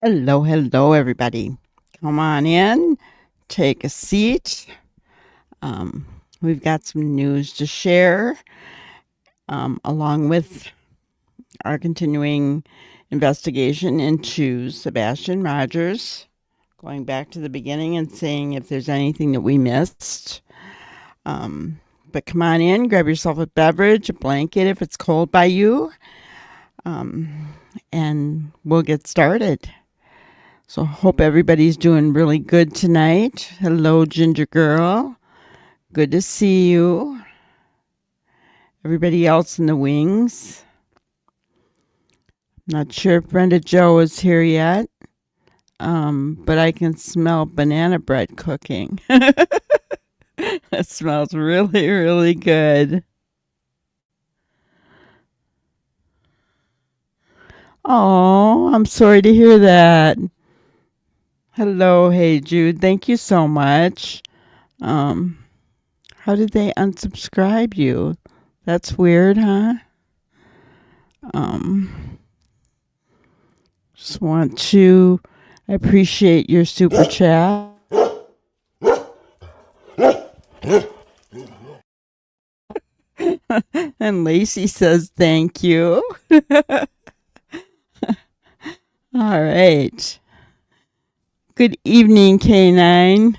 Hello, hello, everybody. Come on in, take a seat. We've got some news to share, along with our continuing investigation into Sebastian Rogers, going back to the beginning and seeing if there's anything that we missed. But come on in, grab yourself a beverage, a blanket if it's cold by you, and we'll get started. So hope everybody's doing really good tonight. Hello, Ginger Girl. Good to see you. Everybody else in the wings. Not sure if Brenda Joe is here yet, but I can smell banana bread cooking. It smells really, really good. Oh, I'm sorry to hear that. Hello, hey Jude. Thank you so much. How did they unsubscribe you? That's weird, huh? Just want to appreciate your super chat. And Lacey says thank you. All right. Good evening, K9.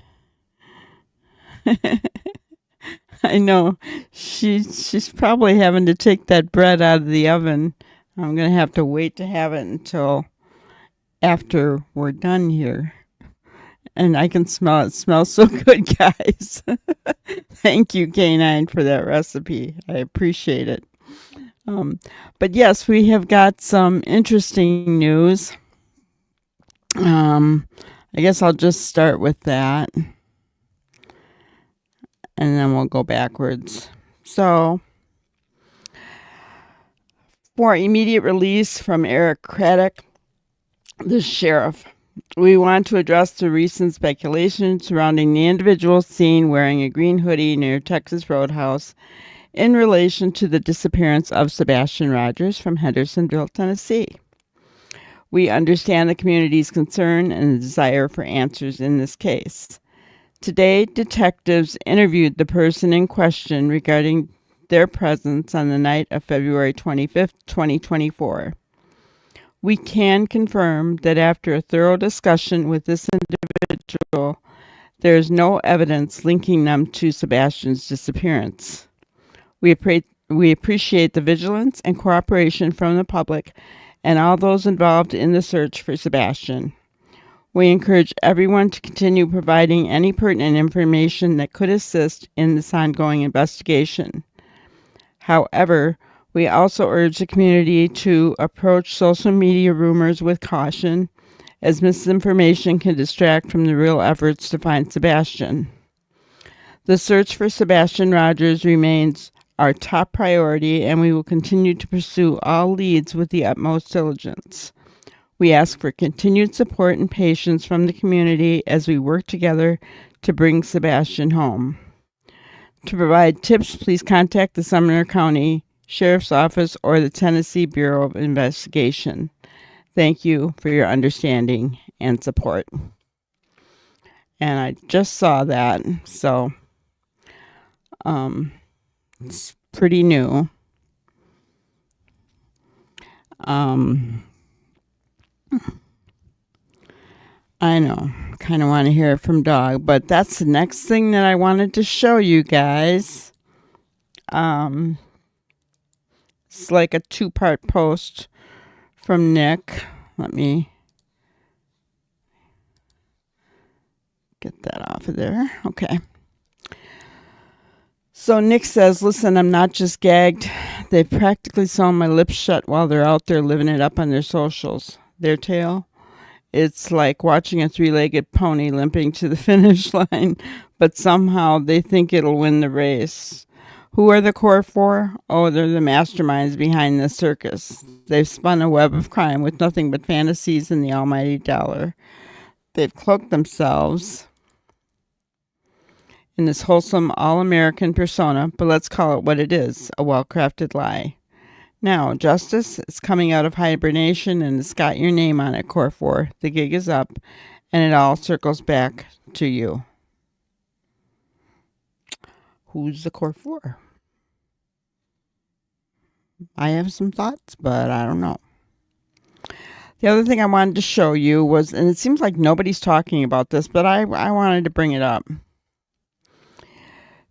I know she's probably having to take that bread out of the oven. I'm going to have to wait to have it until after we're done here. And I can smell it. It smells so good, guys. Thank you, K9, for that recipe. I appreciate it. But yes, we have got some interesting news. I guess I'll just start with that. And then we'll go backwards. So, for immediate release from Eric Craddock, the sheriff, we want to address the recent speculation surrounding the individual seen wearing a green hoodie near Texas Roadhouse in relation to the disappearance of Sebastian Rogers from Hendersonville, Tennessee. We understand the community's concern and the desire for answers in this case. Today, detectives interviewed the person in question regarding their presence on the night of February 25th, 2024. We can confirm that after a thorough discussion with this individual, there is no evidence linking them to Sebastian's disappearance. We appreciate the vigilance and cooperation from the public and all those involved in the search for Sebastian. We encourage everyone to continue providing any pertinent information that could assist in this ongoing investigation. However, we also urge the community to approach social media rumors with caution, as misinformation can distract from the real efforts to find Sebastian. The search for Sebastian Rogers remains our top priority, and we will continue to pursue all leads with the utmost diligence. We ask for continued support and patience from the community as we work together to bring Sebastian home. To provide tips, please contact the Sumner County Sheriff's Office or the Tennessee Bureau of Investigation. Thank you for your understanding and support. And I just saw that, so it's pretty new. I know, kind of want to hear it from Dog, but that's the next thing that I wanted to show you guys. It's like a two-part post from Nick. Let me get that off of there. Okay. So Nick says, listen, I'm not just gagged. They've practically sewn my lips shut while they're out there living it up on their socials. Their tale? It's like watching a three-legged pony limping to the finish line, but somehow they think it'll win the race. Who are the core for? Oh, they're the masterminds behind the circus. They've spun a web of crime with nothing but fantasies and the almighty dollar. They've cloaked themselves in this wholesome all-American persona, but let's call it what it is, a well-crafted lie. Now, Justice is coming out of hibernation and it's got your name on it, Core 4. The gig is up and it all circles back to you. Who's the Core 4? I have some thoughts, but I don't know. The other thing I wanted to show you was, and it seems like nobody's talking about this, but I wanted to bring it up.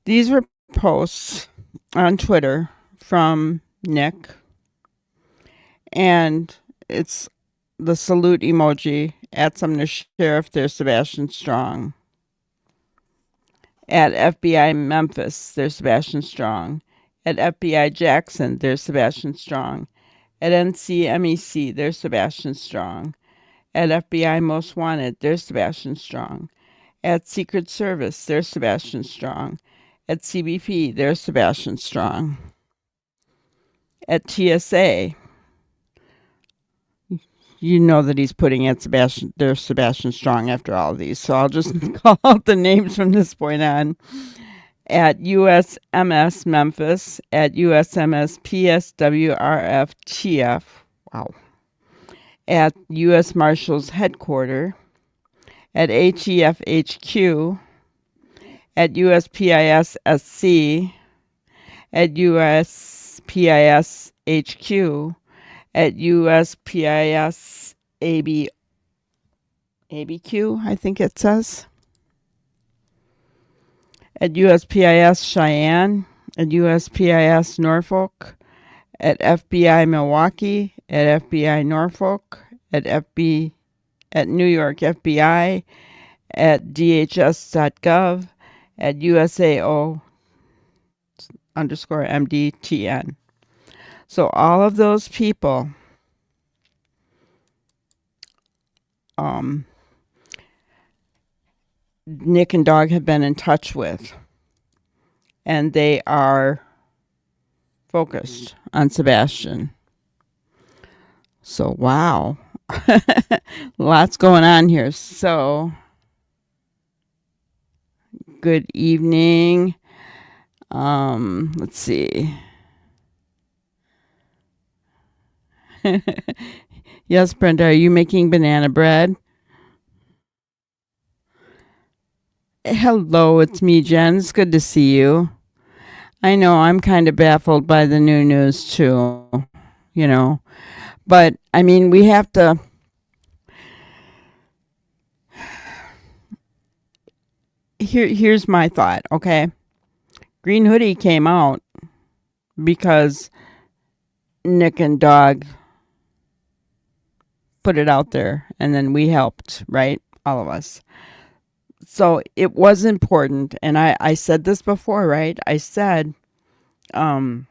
These were posts on Twitter from Nick, and it's the salute emoji at Sumner Sheriff. There's Sebastian Strong. At FBI Memphis, there's Sebastian Strong. At FBI Jackson, there's Sebastian Strong. At NCMEC, there's Sebastian Strong. At FBI Most Wanted, there's Sebastian Strong. At Secret Service, there's Sebastian Strong. At CBP, there's Sebastian Strong. At TSA, you know that he's putting at Sebastian, there's Sebastian Strong after all of these. So I'll just call out the names from this point on. At USMS Memphis, at USMS PSWRF-TF, wow. At U.S. Marshals Headquarters, at HEF HQ, at USPIS SC, at USPIS HQ, at USPIS ABQ, I think it says. At USPIS Cheyenne, at USPIS Norfolk, at FBI Milwaukee, at FBI Norfolk, at New York FBI, at DHS.gov, at USAO _MDTN. So all of those people Nick and Dog have been in touch with, and they are focused on Sebastian. So, wow. Lots going on here. So, good evening. Let's see. Yes, Brenda, are you making banana bread? Hello, it's me, Jen. It's good to see you. I know I'm kind of baffled by the new news too, you know. But I mean, we have to here's my thought, okay? Green Hoodie came out because Nick and Dog put it out there and then we helped, right? All of us. So it was important, and I said this before, right? I said it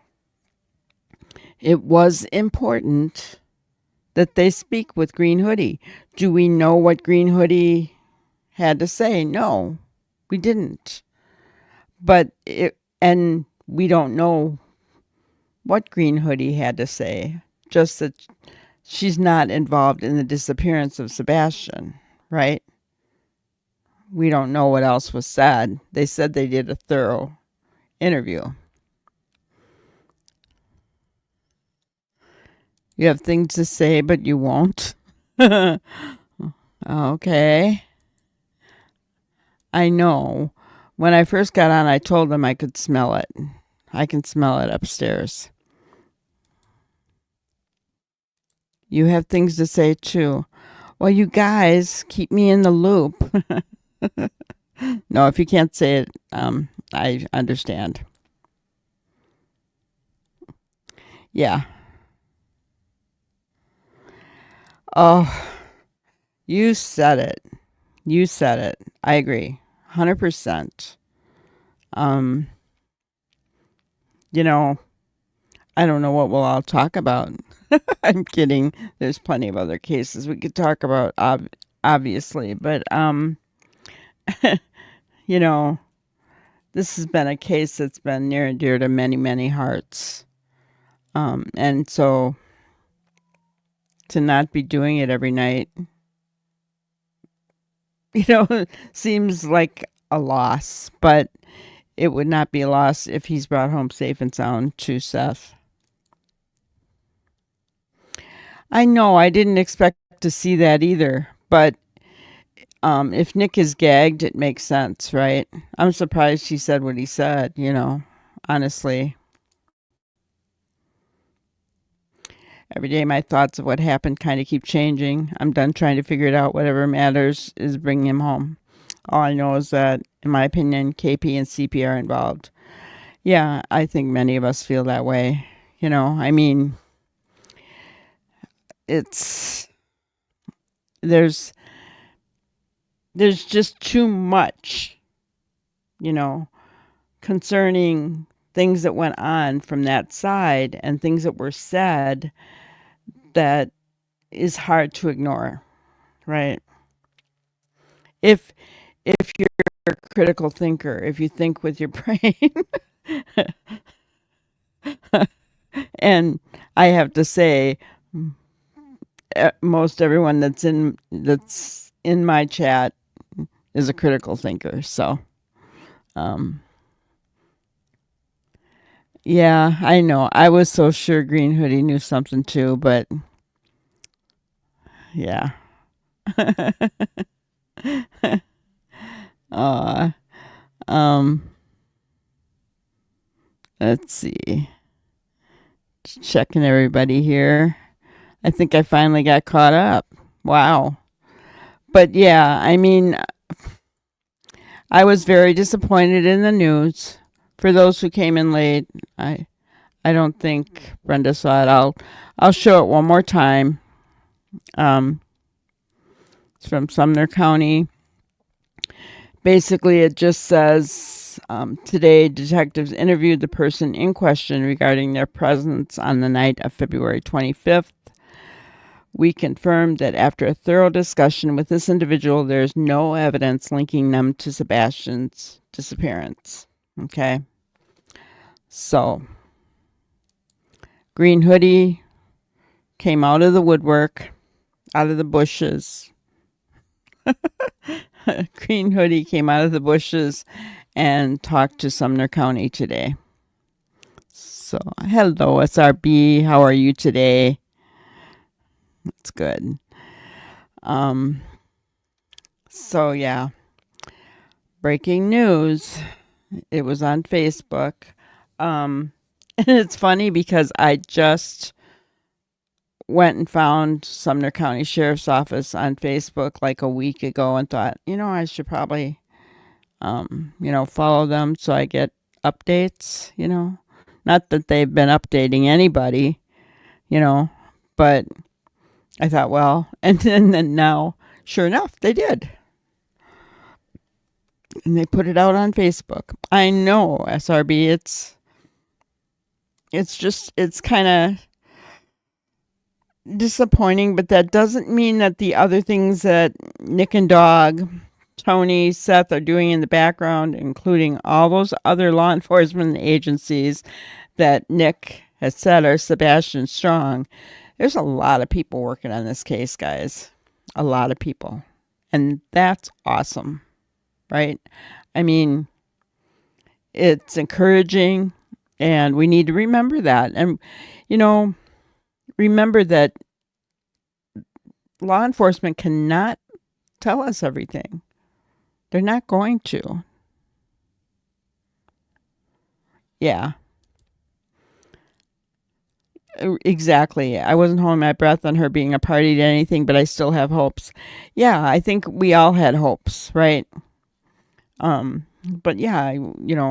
was important that they speak with Green Hoodie. Do we know what Green Hoodie had to say? No, we didn't. And we don't know what Green Hoodie had to say, just that she's not involved in the disappearance of Sebastian, right? We don't know what else was said. They said they did a thorough interview. You have things to say, but you won't. Okay. I know. When I first got on, I told them I could smell it. I can smell it upstairs. You have things to say, too. Well, you guys, keep me in the loop. No, if you can't say it, I understand. Yeah. Oh, you said it. You said it. I agree. 100%. You know, I don't know what we'll all talk about. I'm kidding. There's plenty of other cases we could talk about, obviously. But, you know, this has been a case that's been near and dear to many, many hearts. And so to not be doing it every night, seems like a loss. But it would not be a loss if he's brought home safe and sound to Seth. I know I didn't expect to see that either, but if Nick is gagged, it makes sense, right? I'm surprised he said what he said, honestly. Every day my thoughts of what happened kind of keep changing. I'm done trying to figure it out. Whatever matters is bringing him home. All I know is that, in my opinion, KP and CP are involved. Yeah, I think many of us feel that way. I mean, it's there's there's just too much, you know, concerning things that went on from that side and things that were said that is hard to ignore, right? If if you're a critical thinker, if you think with your brain, and I have to say, most everyone that's in my chat is a critical thinker. So, um, yeah, I know. I was so sure Green Hoodie knew something too, but yeah. uh, um, let's see. Just checking everybody here. I think I finally got caught up. Wow. But yeah, I mean, I was very disappointed in the news. For those who came in late, I don't think Brenda saw it. I'll show it one more time. Um, it's from Sumner County. Basically, it just says today detectives interviewed the person in question regarding their presence on the night of February 25th. We confirmed that after a thorough discussion with this individual, there's no evidence linking them to Sebastian's disappearance. Okay. So, Green Hoodie came out of the woodwork, out of the bushes. Green Hoodie came out of the bushes and talked to Sumner County today. So, hello, SRB. How are you today? That's good. Um, so yeah, breaking news. It was on Facebook. And it's funny because I just went and found Sumner County Sheriff's Office on Facebook like a week ago and thought, I should probably, follow them so I get updates. Not that they've been updating anybody, but I thought, well, and then now, sure enough, they did. And they put it out on Facebook. I know, SRB, it's kind of disappointing, but that doesn't mean that the other things that Nick and Dog, Tony, Seth are doing in the background, including all those other law enforcement agencies that Nick has said are Sebastian strong. There's a lot of people working on this case, guys. A lot of people. And that's awesome, right? I mean, it's encouraging, and we need to remember that. And, remember that law enforcement cannot tell us everything. They're not going to. Yeah, exactly. I wasn't holding my breath on her being a party to anything, but I still have hopes. Yeah, I think we all had hopes, right? But yeah,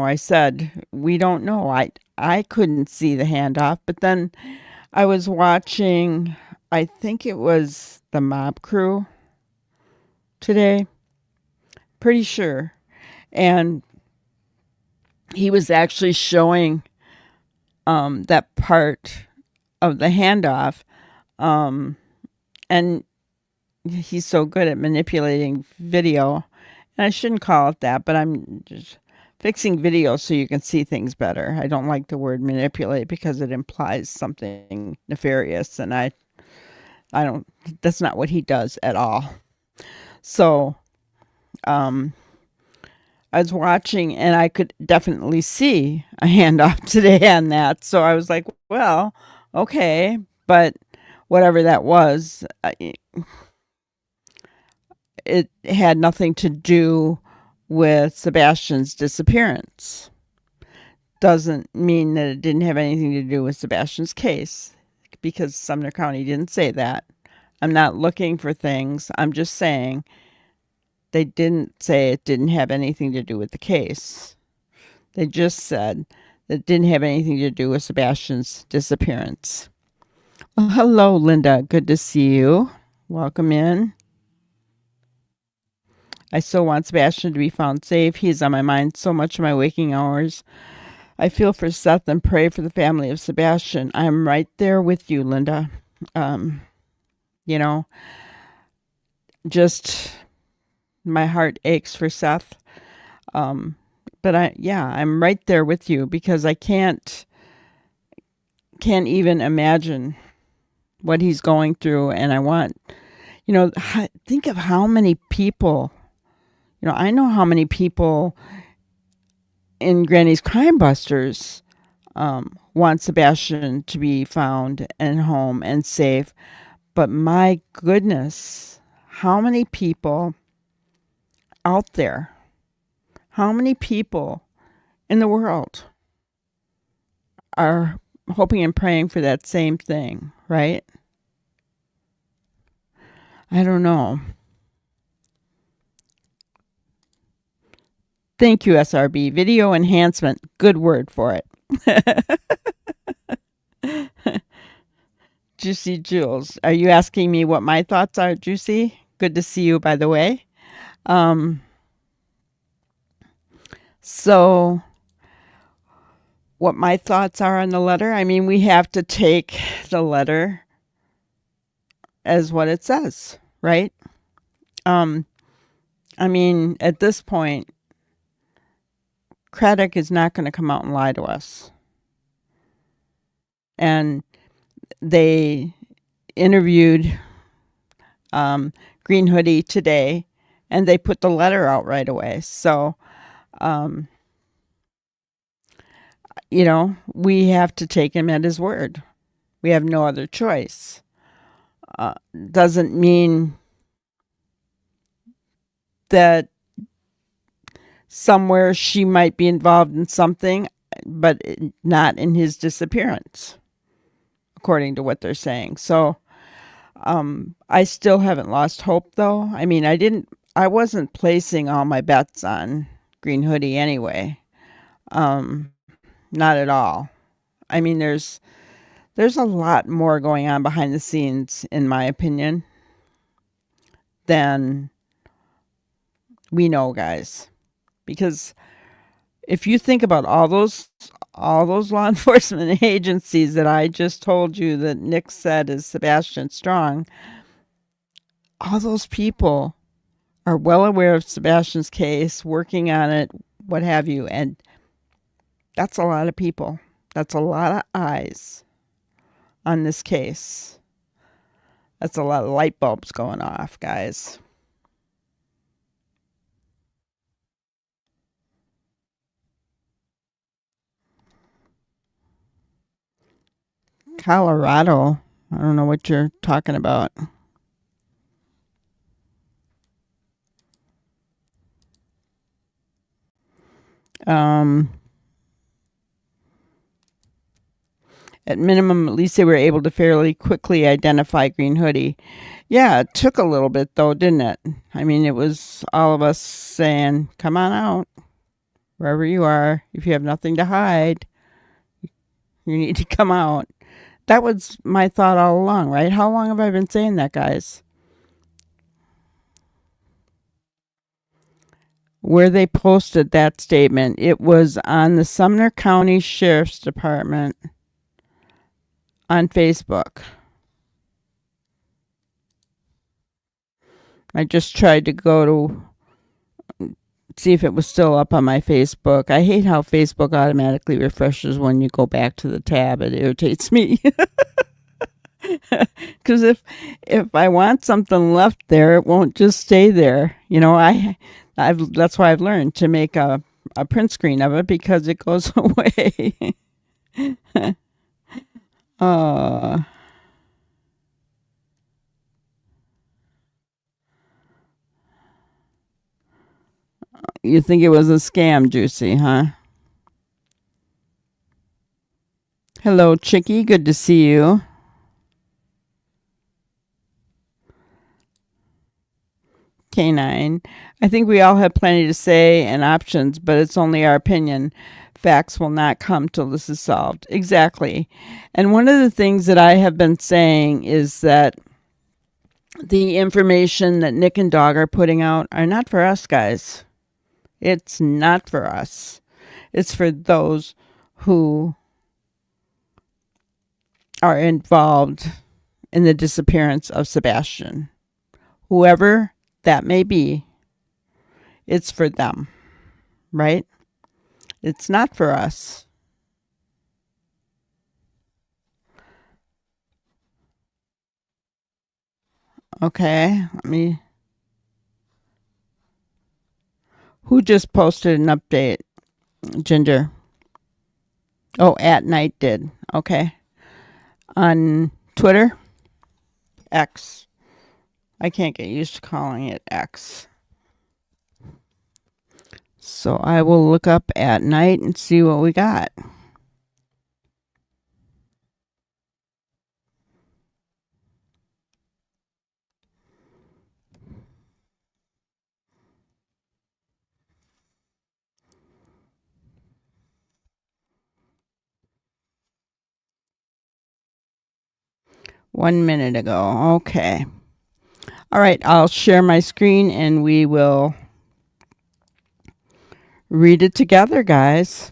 I said we don't know. I couldn't see the handoff, but then I was watching. I think it was the Mob Crew today. Pretty sure, and he was actually showing that part of the handoff, um, and he's so good at manipulating video. And I shouldn't call it that, but I'm just fixing video so you can see things better. I don't like the word manipulate because it implies something nefarious, and I don't. That's not what he does at all. So, um, I was watching, and I could definitely see a handoff today on that. So I was like, well, okay, but whatever that was, it had nothing to do with Sebastian's disappearance. Doesn't mean that it didn't have anything to do with Sebastian's case, because Sumner County didn't say that. I'm not looking for things. I'm just saying they didn't say it didn't have anything to do with the case. They just said that it didn't have anything to do with Sebastian's disappearance. Well, hello, Linda. Good to see you. Welcome in. I still want Sebastian to be found safe. He is on my mind so much in my waking hours. I feel for Seth and pray for the family of Sebastian. I'm right there with you, Linda. You know, just my heart aches for Seth. But I'm right there with you, because I can't even imagine what he's going through. And I want, think of how many people, I know how many people in Granny's Crime Busters want Sebastian to be found and home and safe. But my goodness, how many people out there, how many people in the world are hoping and praying for that same thing, right? I don't know. Thank you, SRB. Video enhancement. Good word for it. Juicy Jules. Are you asking me what my thoughts are, Juicy? Good to see you, by the way. So what my thoughts are on the letter, I mean, we have to take the letter as what it says, right? I mean, at this point, Craddock is not going to come out and lie to us. And they interviewed Green Hoodie today, and they put the letter out right away. So, we have to take him at his word. We have no other choice. Doesn't mean that somewhere she might be involved in something, but not in his disappearance, according to what they're saying. So I still haven't lost hope, though. I mean, I wasn't placing all my bets on Green Hoodie anyway. Not at all. I mean, there's a lot more going on behind the scenes, in my opinion, than we know, guys. Because if you think about all those law enforcement agencies that I just told you that Nick said is Sebastian Strong, all those people are well aware of Sebastian's case, working on it, what have you. And that's a lot of people. That's a lot of eyes on this case. That's a lot of light bulbs going off, guys. Colorado. I don't know what you're talking about. At minimum, at least they were able to fairly quickly identify Green Hoodie. Yeah, it took a little bit, though, didn't it? I mean, it was all of us saying, come on out, wherever you are. If you have nothing to hide, you need to come out. That was my thought all along, right? How long have I been saying that, guys? Where they posted that statement, it was on the Sumner County Sheriff's Department on Facebook. I just tried to go to see if it was still up on my Facebook. I hate how Facebook automatically refreshes when you go back to the tab. It irritates me. Because if I want something left there, it won't just stay there. That's why I've learned to make a print screen of it, because it goes away. You think it was a scam, Juicy, huh? Hello, Chicky. Good to see you. K9. I think we all have plenty to say and options, but it's only our opinion. Facts will not come till this is solved. Exactly. And one of the things that I have been saying is that the information that Nick and Dog are putting out are not for us, guys. It's not for us. It's for those who are involved in the disappearance of Sebastian. Whoever that may be, it's for them, right? It's not for us. Okay, who just posted an update? Ginger. Oh, at night did. Okay. On Twitter? X. I can't get used to calling it X. So I will look up at night and see what we got. $1 minute ago. Okay. All right, I'll share my screen and we will read it together, guys.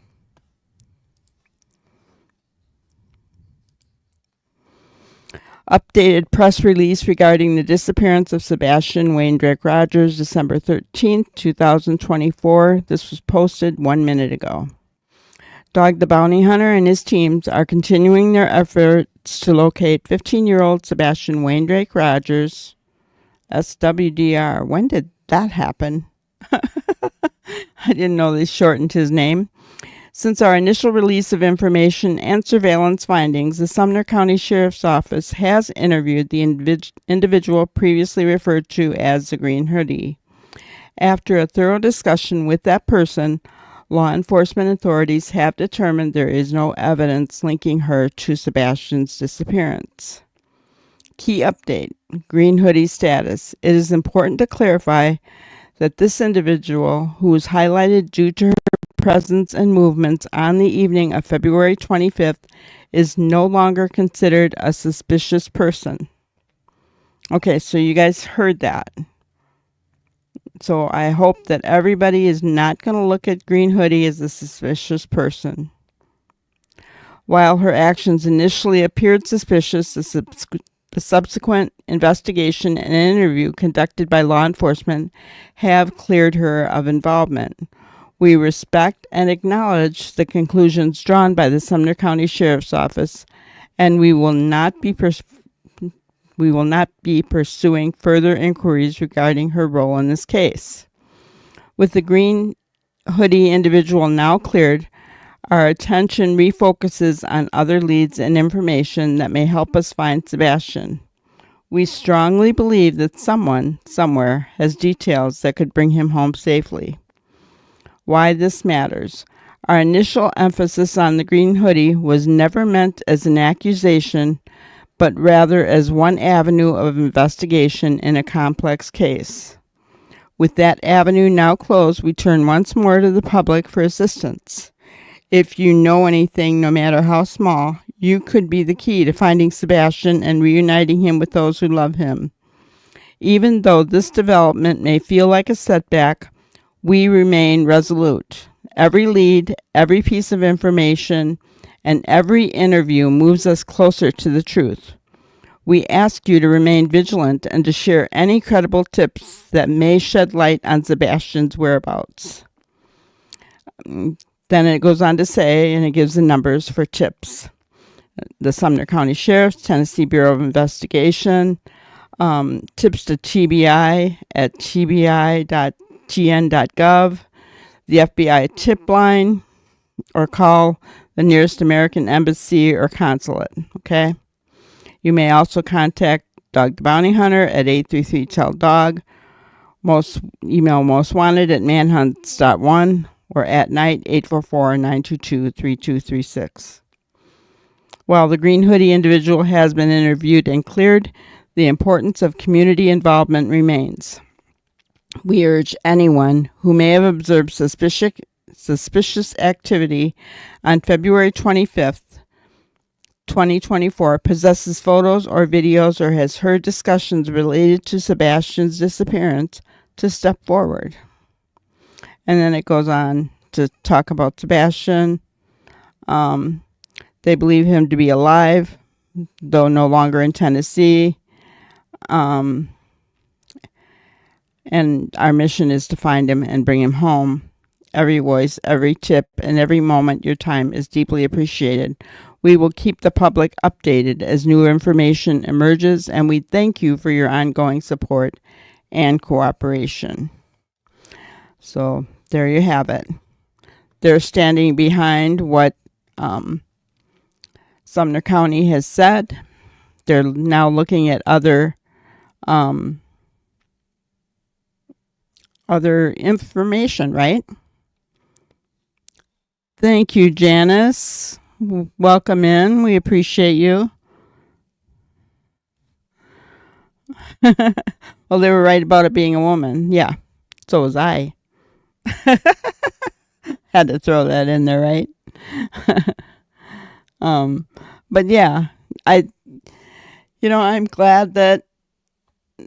Updated press release regarding the disappearance of Sebastian Wayne Drake Rogers, December 13th, 2024. This was posted 1 minute ago. Dog the Bounty Hunter and his teams are continuing their efforts to locate 15-year-old Sebastian Wayne Drake Rogers, SWDR. When did that happen? I didn't know they shortened his name. Since our initial release of information and surveillance findings, the Sumner County Sheriff's Office has interviewed the individual previously referred to as the Green Hoodie. After a thorough discussion with that person, law enforcement authorities have determined there is no evidence linking her to Sebastian's disappearance. Key update: Green Hoodie status. It is important to clarify that this individual, who was highlighted due to her presence and movements on the evening of February 25th, is no longer considered a suspicious person. Okay, so you guys heard that. So I hope that everybody is not going to look at Green Hoodie as a suspicious person. While her actions initially appeared suspicious, the subsequent investigation and interview conducted by law enforcement have cleared her of involvement. We respect and acknowledge the conclusions drawn by the Sumner County Sheriff's Office, and we will not be pursuing further inquiries regarding her role in this case. With the Green Hoodie individual now cleared, our attention refocuses on other leads and information that may help us find Sebastian. We strongly believe that someone, somewhere, has details that could bring him home safely. Why this matters. Our initial emphasis on the Green Hoodie was never meant as an accusation, but rather as one avenue of investigation in a complex case. With that avenue now closed, we turn once more to the public for assistance. If you know anything, no matter how small, you could be the key to finding Sebastian and reuniting him with those who love him. Even though this development may feel like a setback, we remain resolute. Every lead, every piece of information, and every interview moves us closer to the truth. We ask you to remain vigilant and to share any credible tips that may shed light on Sebastian's whereabouts. Then it goes on to say, and it gives the numbers for tips. The Sumner County Sheriff's, Tennessee Bureau of Investigation, tips to TBI at tbi.tn.gov, the FBI tip line, or call the nearest American embassy or consulate, okay? You may also contact Dog the Bounty Hunter at 833-TELL-DOG Email most wanted at manhunts.one or at night 844-922-3236. While the green hoodie individual has been interviewed and cleared, the importance of community involvement remains. We urge anyone who may have observed suspicious activity on February 25th, 2024, possesses photos or videos, or has heard discussions related to Sebastian's disappearance to step forward. And then it goes on to talk about Sebastian. They believe him to be alive, though no longer in Tennessee. And our mission is to find him and bring him home. Every voice, every tip, and every moment your time is deeply appreciated. We will keep the public updated as new information emerges, and we thank you for your ongoing support and cooperation. So there you have it. They're standing behind what Sumner County has said. They're now looking at other information, right? Thank you, Janice. Welcome in. We appreciate you. Well, they were right about it being a woman. Yeah, so was I. Had to throw that in there, right? But yeah, I'm glad that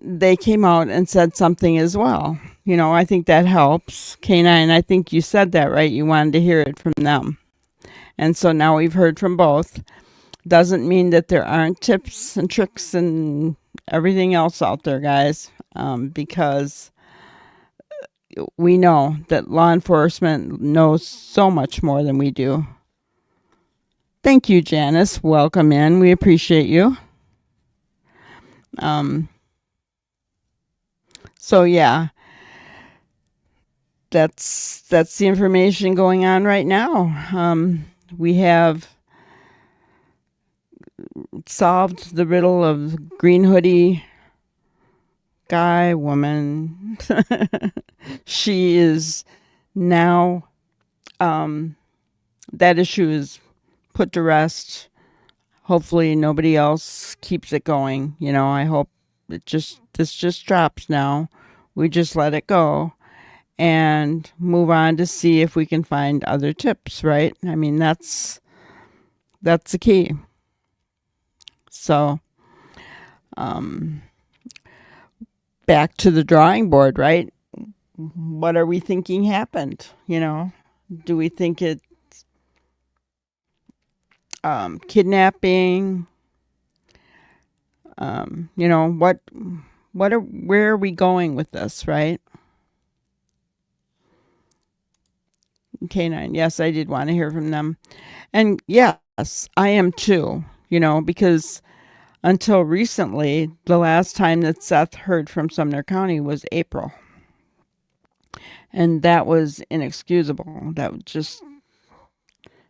they came out and said something as well. I think that helps. K9, I think you said that, right? You wanted to hear it from them. And so now we've heard from both. Doesn't mean that there aren't tips and tricks and everything else out there, guys, because we know that law enforcement knows so much more than we do. Thank you, Janice. Welcome in. We appreciate you. So yeah, that's the information going on right now. We have solved the riddle of green hoodie guy, woman. She is now, that issue is put to rest. Hopefully nobody else keeps it going. I hope this just drops now. We just let it go and move on to see if we can find other tips, right? I mean, that's the key. So, back to the drawing board, right? What are we thinking happened? Do we think it's kidnapping? Where are we going with this, right? K9, yes, I did want to hear from them. And yes, I am too, because until recently, the last time that Seth heard from Sumner County was April. And that was inexcusable. That just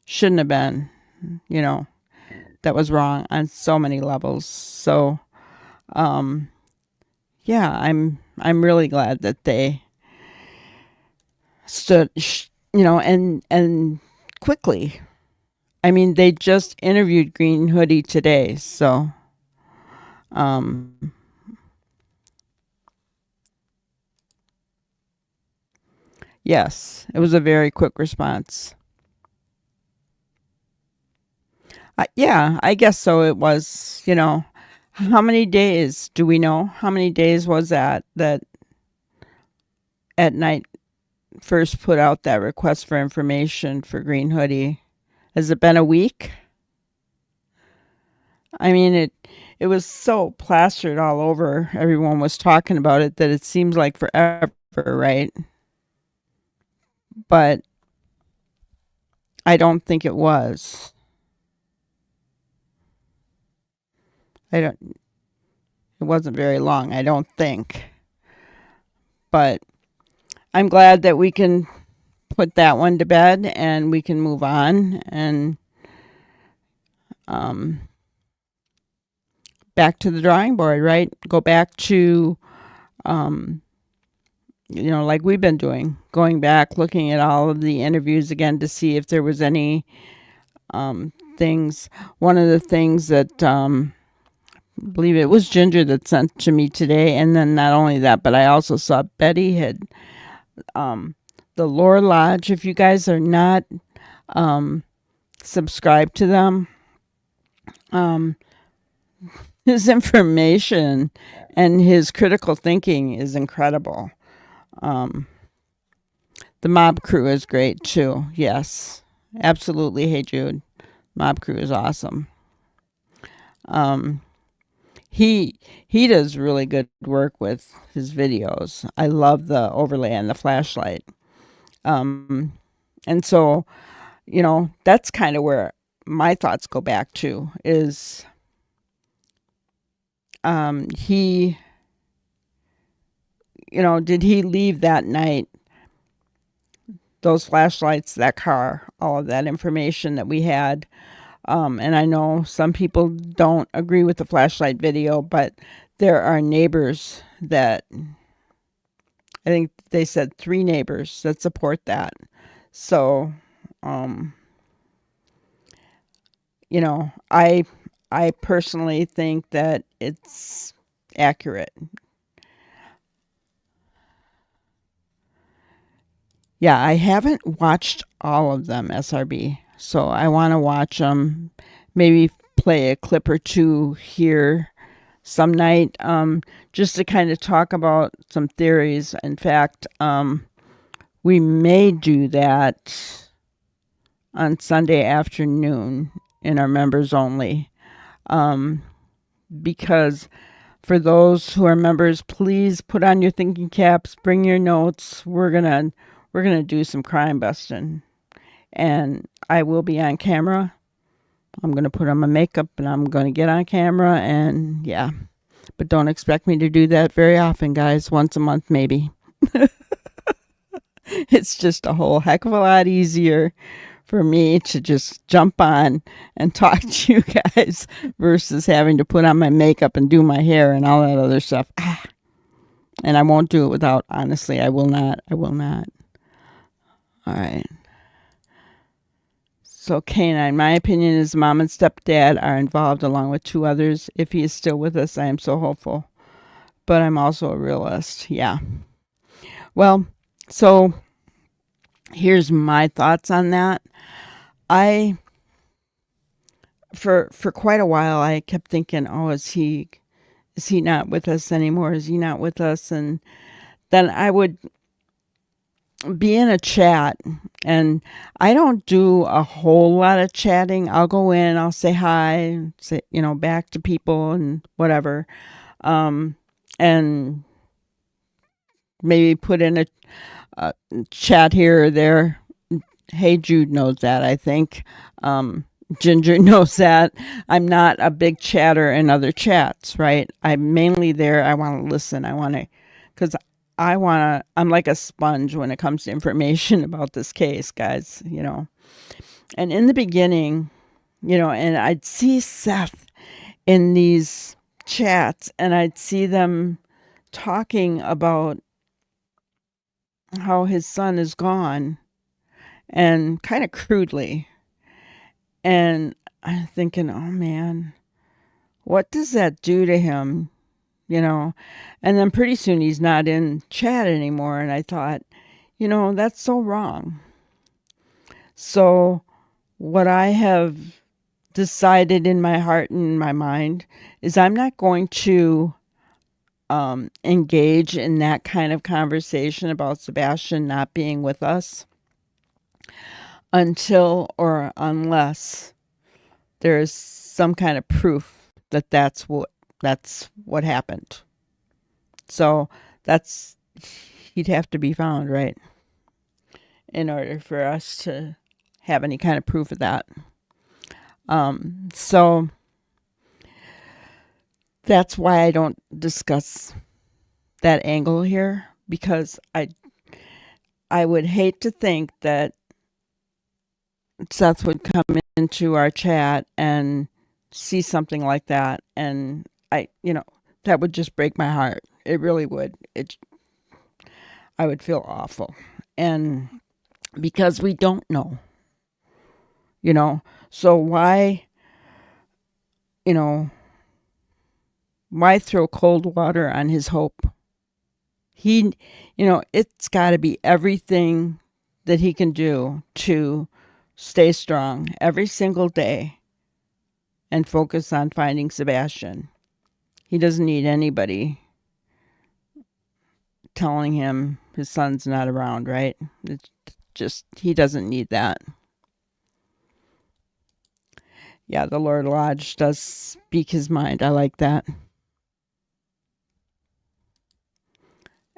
shouldn't have been, that was wrong on so many levels. So, yeah, I'm really glad that they stood, and quickly. I mean, they just interviewed Green Hoodie today, so yes, it was a very quick response. Yeah, I guess so. It was, how many days do we know? How many days was that at night first put out that request for information for Green Hoodie? Has it been a week? I mean, it was so plastered all over. Everyone was talking about it that it seems like forever, right? But I don't think it was. It wasn't very long, I don't think. But I'm glad that we can put that one to bed and we can move on and back to the drawing board, right? Go back to like we've been doing, going back, looking at all of the interviews again to see if there was any things. One of the things that I believe it was Ginger that sent to me today, and then not only that, but I also saw Betty had the Lore Lodge. If you guys are not subscribed to them, his information and his critical thinking is incredible. The Mob Crew is great too. Yes, absolutely. Hey Jude, Mob Crew is awesome. He does really good work with his videos. I love the overlay and the flashlight. And so, that's kind of where my thoughts go back to is he, did he leave that night those flashlights, that car, all of that information that we had? And I know some people don't agree with the flashlight video, but there are neighbors that, I think they said 3 neighbors that support that. So, I personally think that it's accurate. Yeah, I haven't watched all of them, SRB. So I want to watch them, maybe play a clip or two here some night, just to kind of talk about some theories. In fact, we may do that on Sunday afternoon in our members only, because for those who are members, please put on your thinking caps, bring your notes. We're gonna do some crime busting, and I will be on camera. I'm gonna put on my makeup and I'm gonna get on camera, and yeah, but don't expect me to do that very often, guys. Once a month, maybe. It's just a whole heck of a lot easier for me to just jump on and talk to you guys versus having to put on my makeup and do my hair and all that other stuff. And I won't do it without, honestly, I will not. All right. So Canine, my opinion is mom and stepdad are involved along with 2 others. If he is still with us, I am so hopeful. But I'm also a realist. Yeah. Well, so here's my thoughts on that. I for quite a while I kept thinking, oh, is he not with us anymore? Is he not with us? And then I would be in a chat, and I don't do a whole lot of chatting. I'll go in, I'll say hi, say, back to people and whatever. And maybe put in a chat here or there. Hey Jude knows that, I think. Ginger knows that. I'm not a big chatter in other chats, right? I'm mainly there. I want to listen. Because I'm like a sponge when it comes to information about this case, guys, And in the beginning, and I'd see Seth in these chats, and I'd see them talking about how his son is gone, and kind of crudely. And I'm thinking, oh man, what does that do to him? And then pretty soon he's not in chat anymore. And I thought, that's so wrong. So what I have decided in my heart and in my mind is I'm not going to engage in that kind of conversation about Sebastian not being with us until or unless there is some kind of proof that that's what happened. So he'd have to be found, right? In order for us to have any kind of proof of that. So that's why I don't discuss that angle here, because I would hate to think that Seth would come into our chat and see something like that, and that would just break my heart. It really would. I would feel awful. And because we don't know, so why, you know, why throw cold water on his hope? It's got to be everything that he can do to stay strong every single day and focus on finding Sebastian. He doesn't need anybody telling him his son's not around, right? It's just, he doesn't need that. Yeah, the Lord Lodge does speak his mind. I like that.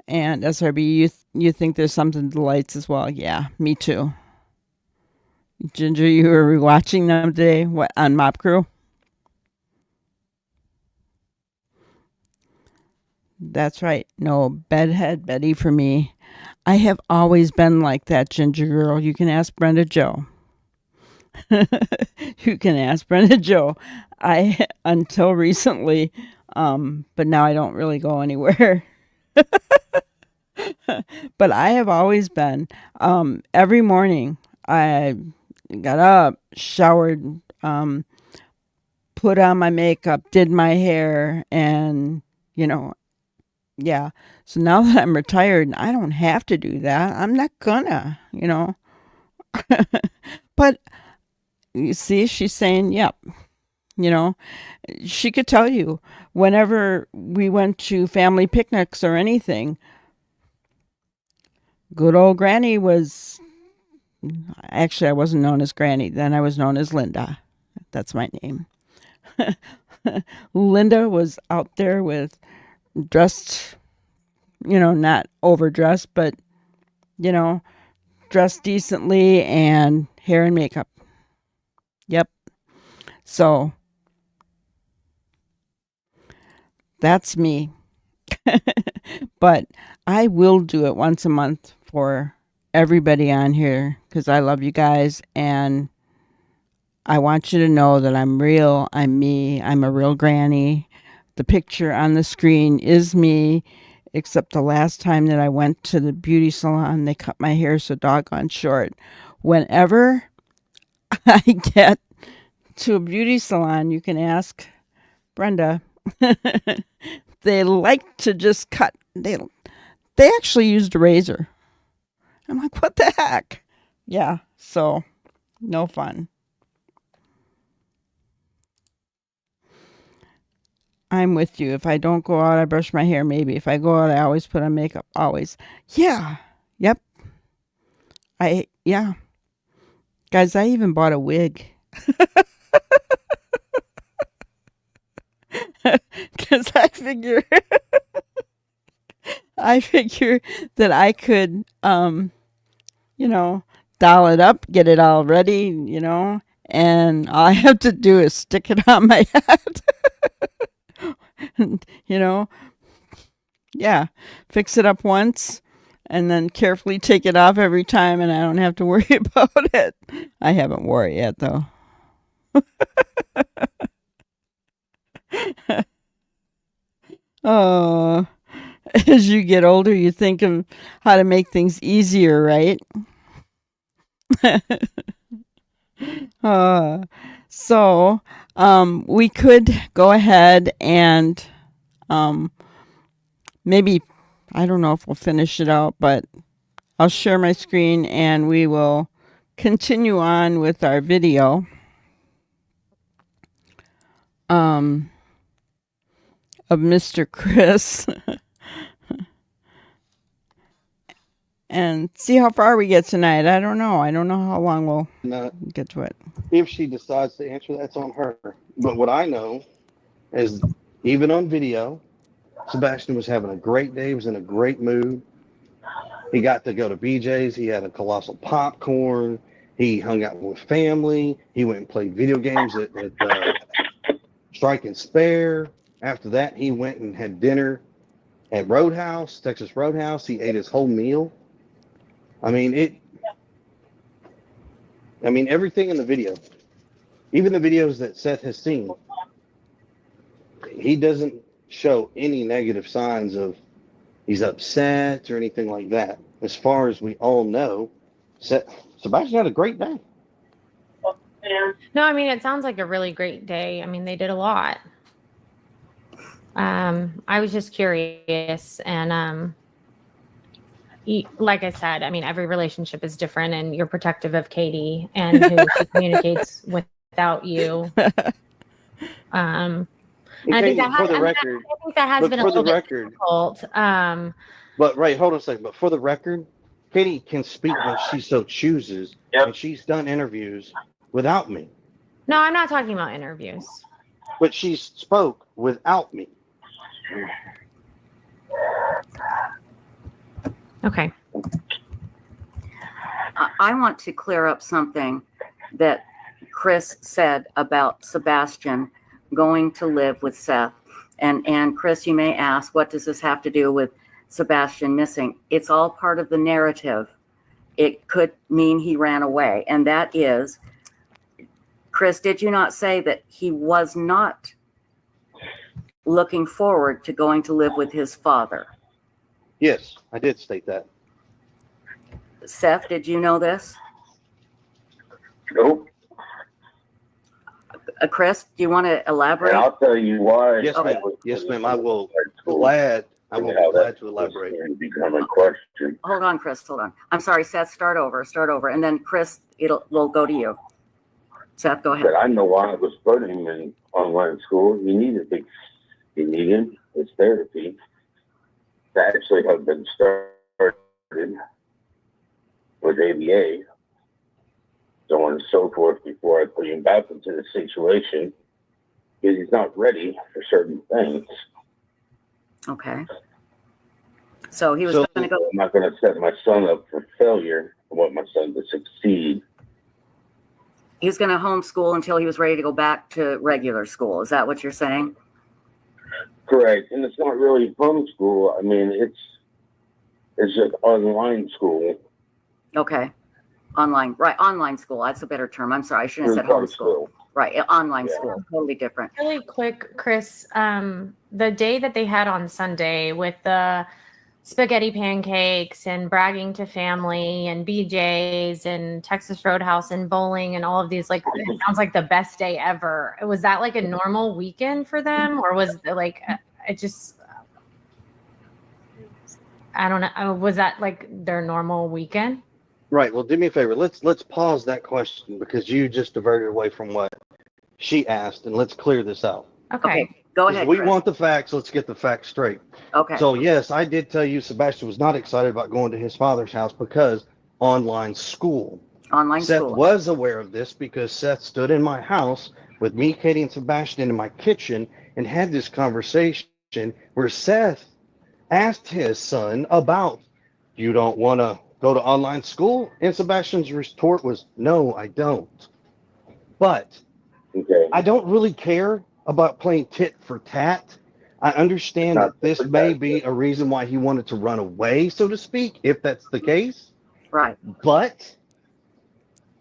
And SRB, you think there's something to the lights as well? Yeah, me too. Ginger, you were rewatching them today? What, on Mop Crew? That's right. No, bedhead Betty for me. I have always been like that, Ginger girl. You can ask Brenda Joe. You can ask Brenda Joe. Until recently, but now I don't really go anywhere. But I have always been. Every morning I got up, showered, put on my makeup, did my hair, and yeah. So now that I'm retired, I don't have to do that. I'm not gonna. But you see, she's saying, yep. She could tell you whenever we went to family picnics or anything, good old Granny was, actually, I wasn't known as Granny. Then I was known as Linda. That's my name. Linda was out there with dressed, not overdressed, but, dressed decently and hair and makeup. Yep. So that's me. But I will do it once a month for everybody on here because I love you guys and I want you to know that I'm real. I'm me. I'm a real granny. The picture on the screen is me, except the last time that I went to the beauty salon, they cut my hair so doggone short. Whenever I get to a beauty salon, you can ask Brenda. They like to just cut. They actually used a razor. I'm like, what the heck? Yeah, so no fun. I'm with you. If I don't go out, I brush my hair. Maybe if I go out, I always put on makeup. Always. Yeah. Yep. Yeah. Guys, I even bought a wig. Because I figure that I could, doll it up, get it all ready, and all I have to do is stick it on my head. you know, yeah, fix it up once and then carefully take it off every time, and I don't have to worry about it. I haven't wore it yet, though. Oh, as you get older, you think of how to make things easier, right? uh, so, we could go ahead and maybe, I don't know if we'll finish it out, but I'll share my screen and we will continue on with our video. Of Mr. Chris and see how far we get tonight. I don't know. I don't know how long we'll get to it. If she decides to answer, that's on her. But what I know is, even on video, Sebastian was having a great day. He was in a great mood. He got to go to BJ's. He had a colossal popcorn. He hung out with family. He went and played video games at Strike and Spare. After that, he went and had dinner at Roadhouse, Texas Roadhouse. He ate his whole meal. I mean, everything in the video, even the videos that Seth has seen, he doesn't show any negative signs of he's upset or anything like that. As far as we all know, Sebastian had a great day. No, I mean, it sounds like a really great day. I mean, they did a lot. I was just curious, and like I said, I mean, every relationship is different, and you're protective of Katie and who she communicates without you. And I think that has, I think that has been a little bit difficult. But right, hold on a second. But for the record, Katie can speak when she so chooses, and she's done interviews without me. No, I'm not talking about interviews. But she spoke without me. Okay. I want to clear up something that Chris said about Sebastian going to live with Seth. And Chris, you may ask, what does this have to do with Sebastian missing? It's all part of the narrative. It could mean he ran away. And that is, Chris, did you not say that he was not looking forward to going to live with his father? Yes, I did state that. Seth, did you know this? Nope. Chris, do you want to elaborate? And I'll tell you why. Yes, ma'am. Yes, ma'am. I will be glad to elaborate. Become a question. Hold on, Chris. Hold on. I'm sorry, Seth. Start over. And then Chris, we'll go to you. Seth, go ahead. But I know why I was putting him in online school. He needed his therapy to actually have been started with ABA, so on and so forth, before I put him back into the situation, because he's not ready for certain things. Okay. So he was going to go. I'm not going to set my son up for failure. I want my son to succeed. He was going to homeschool until he was ready to go back to regular school. Is that what you're saying? Correct. And it's not really homeschool. I mean, it's just online school. Okay. Online. Right. Online school. That's a better term. I'm sorry. I shouldn't have said homeschool. Right. Online school. Totally different. Really quick, Chris, the day that they had on Sunday with the spaghetti pancakes and bragging to family and BJ's and Texas Roadhouse and bowling and all of these, like, it sounds like the best day ever. Was that like a normal weekend for them, or was it like, it just, I don't know. Was that like their normal weekend? Right. Well, do me a favor. Let's pause that question, because you just diverted away from what she asked, and let's clear this out. Okay. Go ahead. We want the facts. Let's get the facts straight. Okay. So yes, I did tell you Sebastian was not excited about going to his father's house because online school. Seth was aware of this because Seth stood in my house with me, Katie, and Sebastian in my kitchen and had this conversation where Seth asked his son about, you don't want to go to online school? And Sebastian's retort was, no, I don't. But I don't really care about playing tit for tat. I understand that this may be a reason why he wanted to run away, so to speak, if that's the case. Right. But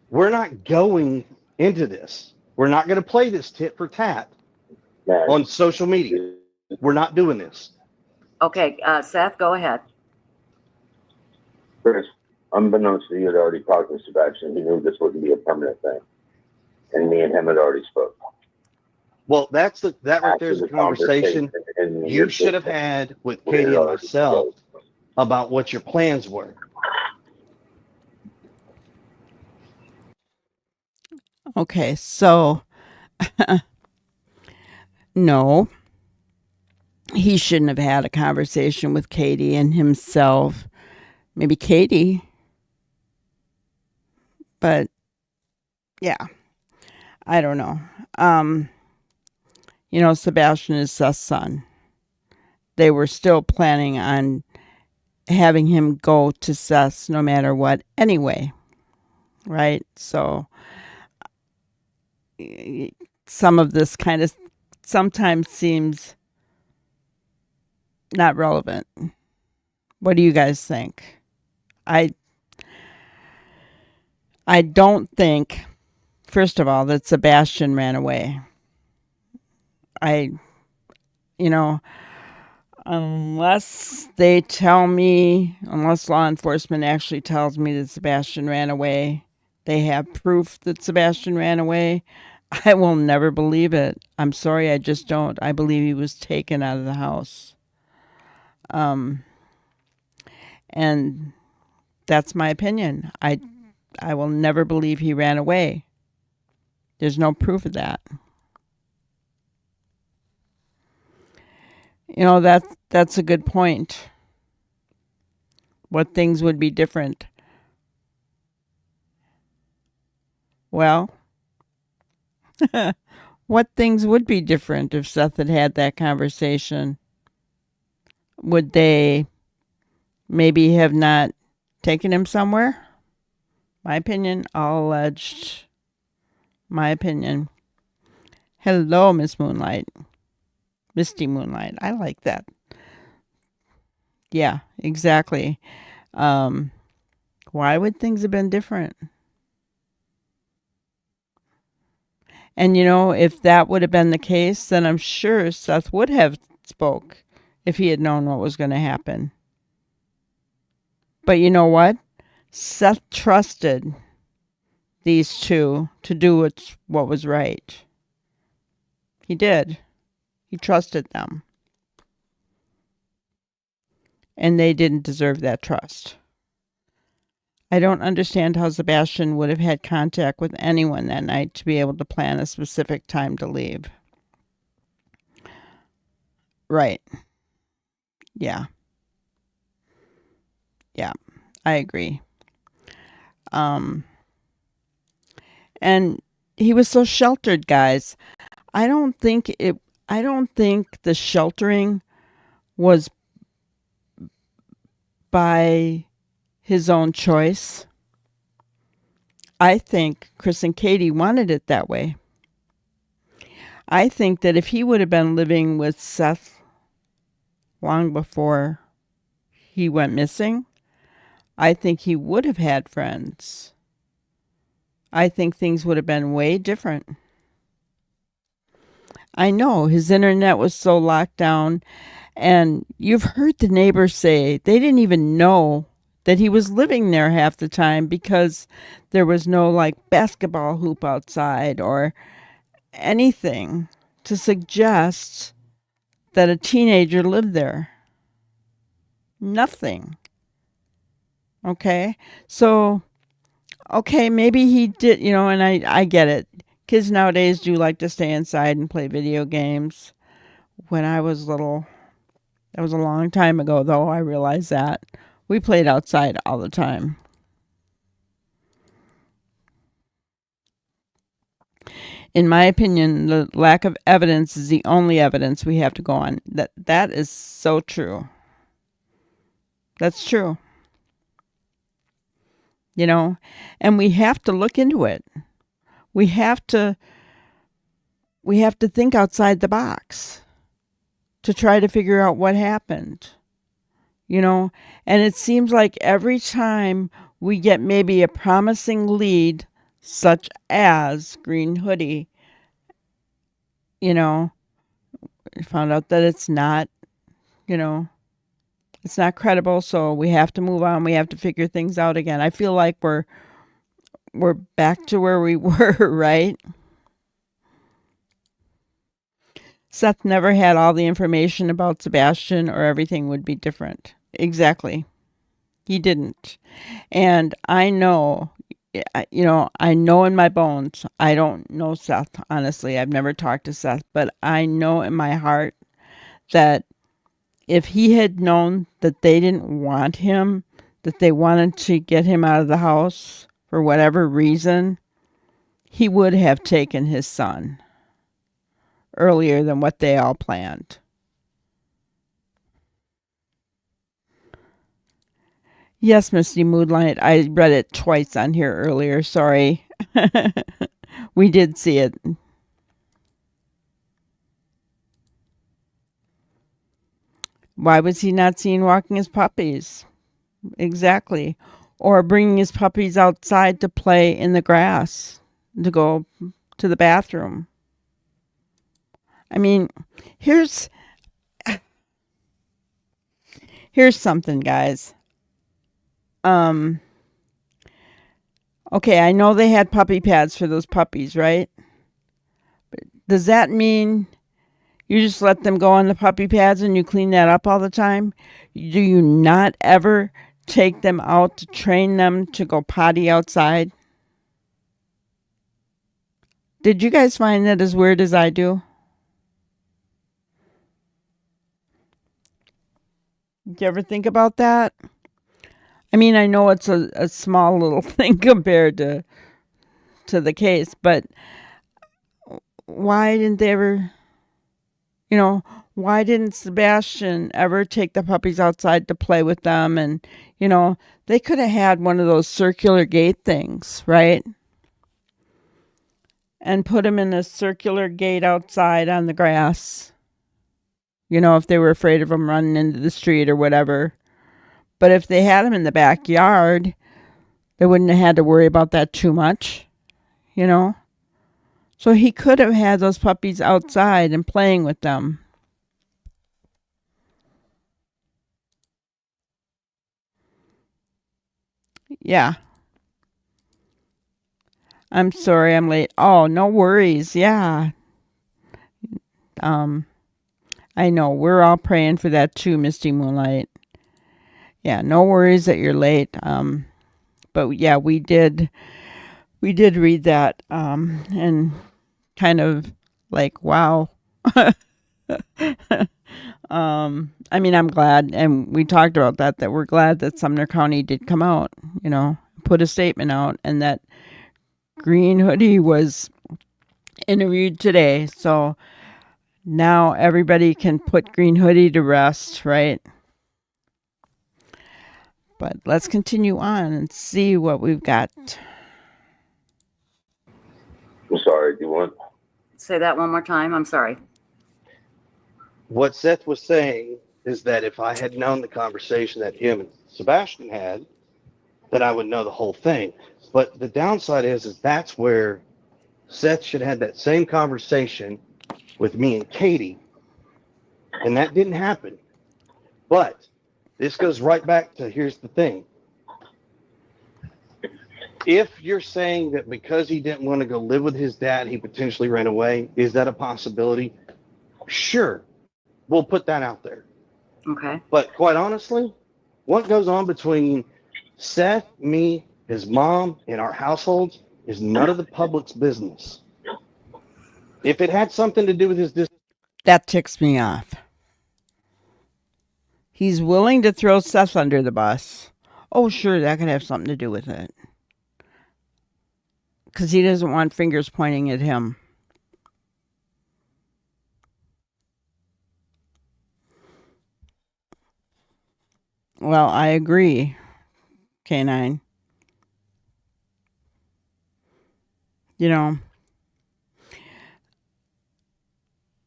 we're not going into this. We're not going to play this tit for tat on social media. We're not doing this. Okay. Seth, go ahead. Chris, unbeknownst to you, had already talked to Sebastian. He knew this wouldn't be a permanent thing. And me and him had already spoke. Well, that right there is a conversation you should have had with Katie and myself about what your plans were. Okay, so no, he shouldn't have had a conversation with Katie and himself. Maybe Katie, but yeah, I don't know. You know, Sebastian is Seth's son. They were still planning on having him go to Seth's no matter what anyway, right? So some of this kind of sometimes seems not relevant. What do you guys think? I don't think, first of all, that Sebastian ran away. Unless law enforcement actually tells me that Sebastian ran away, they have proof that Sebastian ran away, I will never believe it. I'm sorry, I just don't. I believe he was taken out of the house. And that's my opinion. I will never believe he ran away. There's no proof of that. That's a good point. What things would be different? Well, what things would be different if Seth had had that conversation? Would they maybe have not taken him somewhere? My opinion, all alleged. My opinion. Hello, Miss Moonlight. Misty Moonlight. I like that. Yeah, exactly. Why would things have been different? And if that would have been the case, then I'm sure Seth would have spoke if he had known what was going to happen. But you know what? Seth trusted these two to do what was right. He did. He trusted them. And they didn't deserve that trust. I don't understand how Sebastian would have had contact with anyone that night to be able to plan a specific time to leave. Right. Yeah. Yeah, I agree. And he was so sheltered, guys. I don't think the sheltering was by his own choice. I think Chris and Katie wanted it that way. I think that if he would have been living with Seth long before he went missing, I think he would have had friends. I think things would have been way different. I know his internet was so locked down, and you've heard the neighbors say they didn't even know that he was living there half the time because there was no basketball hoop outside or anything to suggest that a teenager lived there. Nothing. Okay? So, maybe he did, and I get it. Kids nowadays do like to stay inside and play video games. When I was little, that was a long time ago, though, I realize that. We played outside all the time. In my opinion, the lack of evidence is the only evidence we have to go on. That is so true. That's true. And we have to look into it. We have to think outside the box to try to figure out what happened. And it seems like every time we get maybe a promising lead, such as Green Hoodie, we found out that it's not, it's not credible. So we have to move on. We have to figure things out again. I feel like we're back to where we were, right? Seth never had all the information about Sebastian, or everything would be different. Exactly. He didn't. And I know, I know in my bones, I don't know Seth, honestly. I've never talked to Seth, but I know in my heart that if he had known that they didn't want him, that they wanted to get him out of the house for whatever reason, he would have taken his son earlier than what they all planned. Yes, Misty Moonlight. I read it twice on here earlier. Sorry. We did see it. Why was he not seen walking his puppies? Exactly. Or bringing his puppies outside to play in the grass, to go to the bathroom. I mean, here's Here's something, guys. Okay, I know they had puppy pads for those puppies, right? But does that mean you just let them go on the puppy pads and you clean that up all the time? Do you not ever take them out to train them to go potty outside? Did you guys find that as weird as I do? Did you ever think about that? I mean, I know it's a small little thing compared to the case, but why didn't they ever, why didn't Sebastian ever take the puppies outside to play with them? And, they could have had one of those circular gate things, right? And put them in a circular gate outside on the grass, if they were afraid of them running into the street or whatever. But if they had them in the backyard, they wouldn't have had to worry about that too much, So he could have had those puppies outside and playing with them. Yeah. I'm sorry I'm late. Oh, no worries. Yeah. I know. We're all praying for that too, Misty Moonlight. Yeah, no worries that you're late. But yeah, we did read that and kind of like, wow. I mean, I'm glad, and we talked about that we're glad that Sumner County did come out, put a statement out, and that Green Hoodie was interviewed today. So now everybody can put Green Hoodie to rest, right? But let's continue on and see what we've got. I'm sorry, do you want? Say that one more time. I'm sorry. What Seth was saying is that if I had known the conversation that him and Sebastian had, then I would know the whole thing. But the downside is that's where Seth should have had that same conversation with me and Katie, and that didn't happen. But this goes right back to, here's the thing. If you're saying that because he didn't want to go live with his dad, he potentially ran away, is that a possibility? Sure. We'll put that out there. Okay. But quite honestly, what goes on between Seth, me, his mom, and our households is none of the public's business. If it had something to do with his that ticks me off. He's willing to throw Seth under the bus. Oh, sure, that could have something to do with it. Because he doesn't want fingers pointing at him. Well, I agree, K9.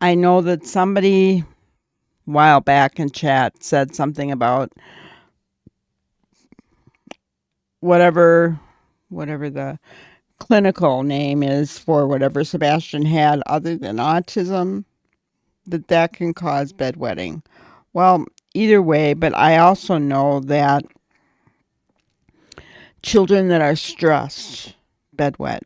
I know that somebody a while back in chat said something about whatever the clinical name is for whatever Sebastian had other than autism, that can cause bedwetting. Well, either way, but I also know that children that are stressed bedwet.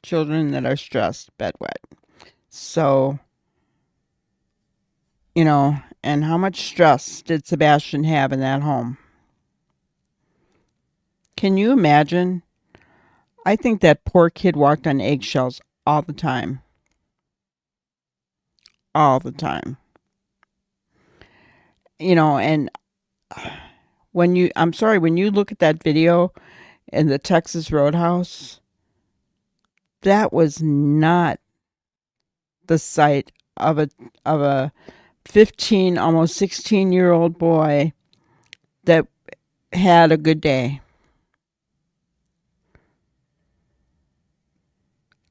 Children that are stressed bedwet. So, and how much stress did Sebastian have in that home? Can you imagine? I think that poor kid walked on eggshells all the time. All the time. And when you look at that video in the Texas Roadhouse, that was not the sight of a 15, almost 16-year-old boy that had a good day.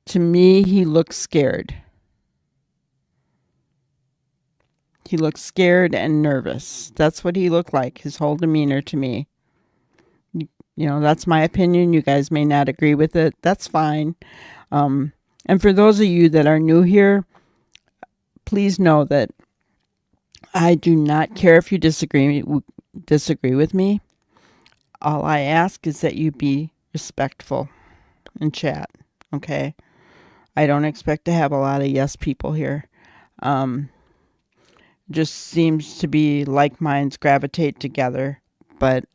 To me, he looked scared. He looked scared and nervous. That's what he looked like, his whole demeanor to me. That's my opinion. You guys may not agree with it. That's fine. And for those of you that are new here, please know that I do not care if you disagree with me. All I ask is that you be respectful in chat, okay? I don't expect to have a lot of yes people here. Just seems to be like minds gravitate together. But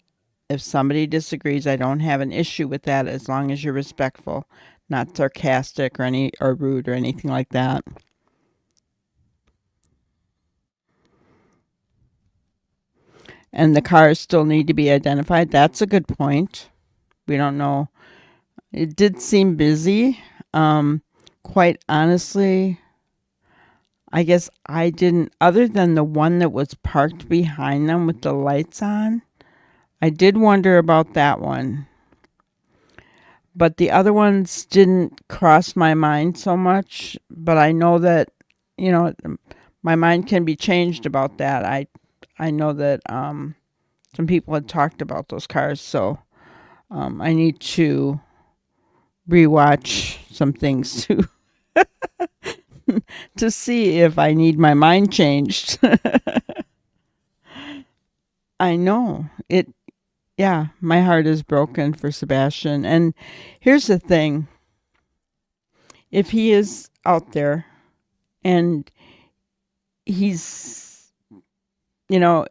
if somebody disagrees, I don't have an issue with that as long as you're respectful, not sarcastic or rude or anything like that. And the cars still need to be identified. That's a good point. We don't know. It did seem busy. Quite honestly, I guess I didn't, other than the one that was parked behind them with the lights on, I did wonder about that one. But the other ones didn't cross my mind so much. But I know that, my mind can be changed about that. I know that some people had talked about those cars, so I need to rewatch some things to see if I need my mind changed. I know it. Yeah, my heart is broken for Sebastian. And here's the thing. If he is out there and he's,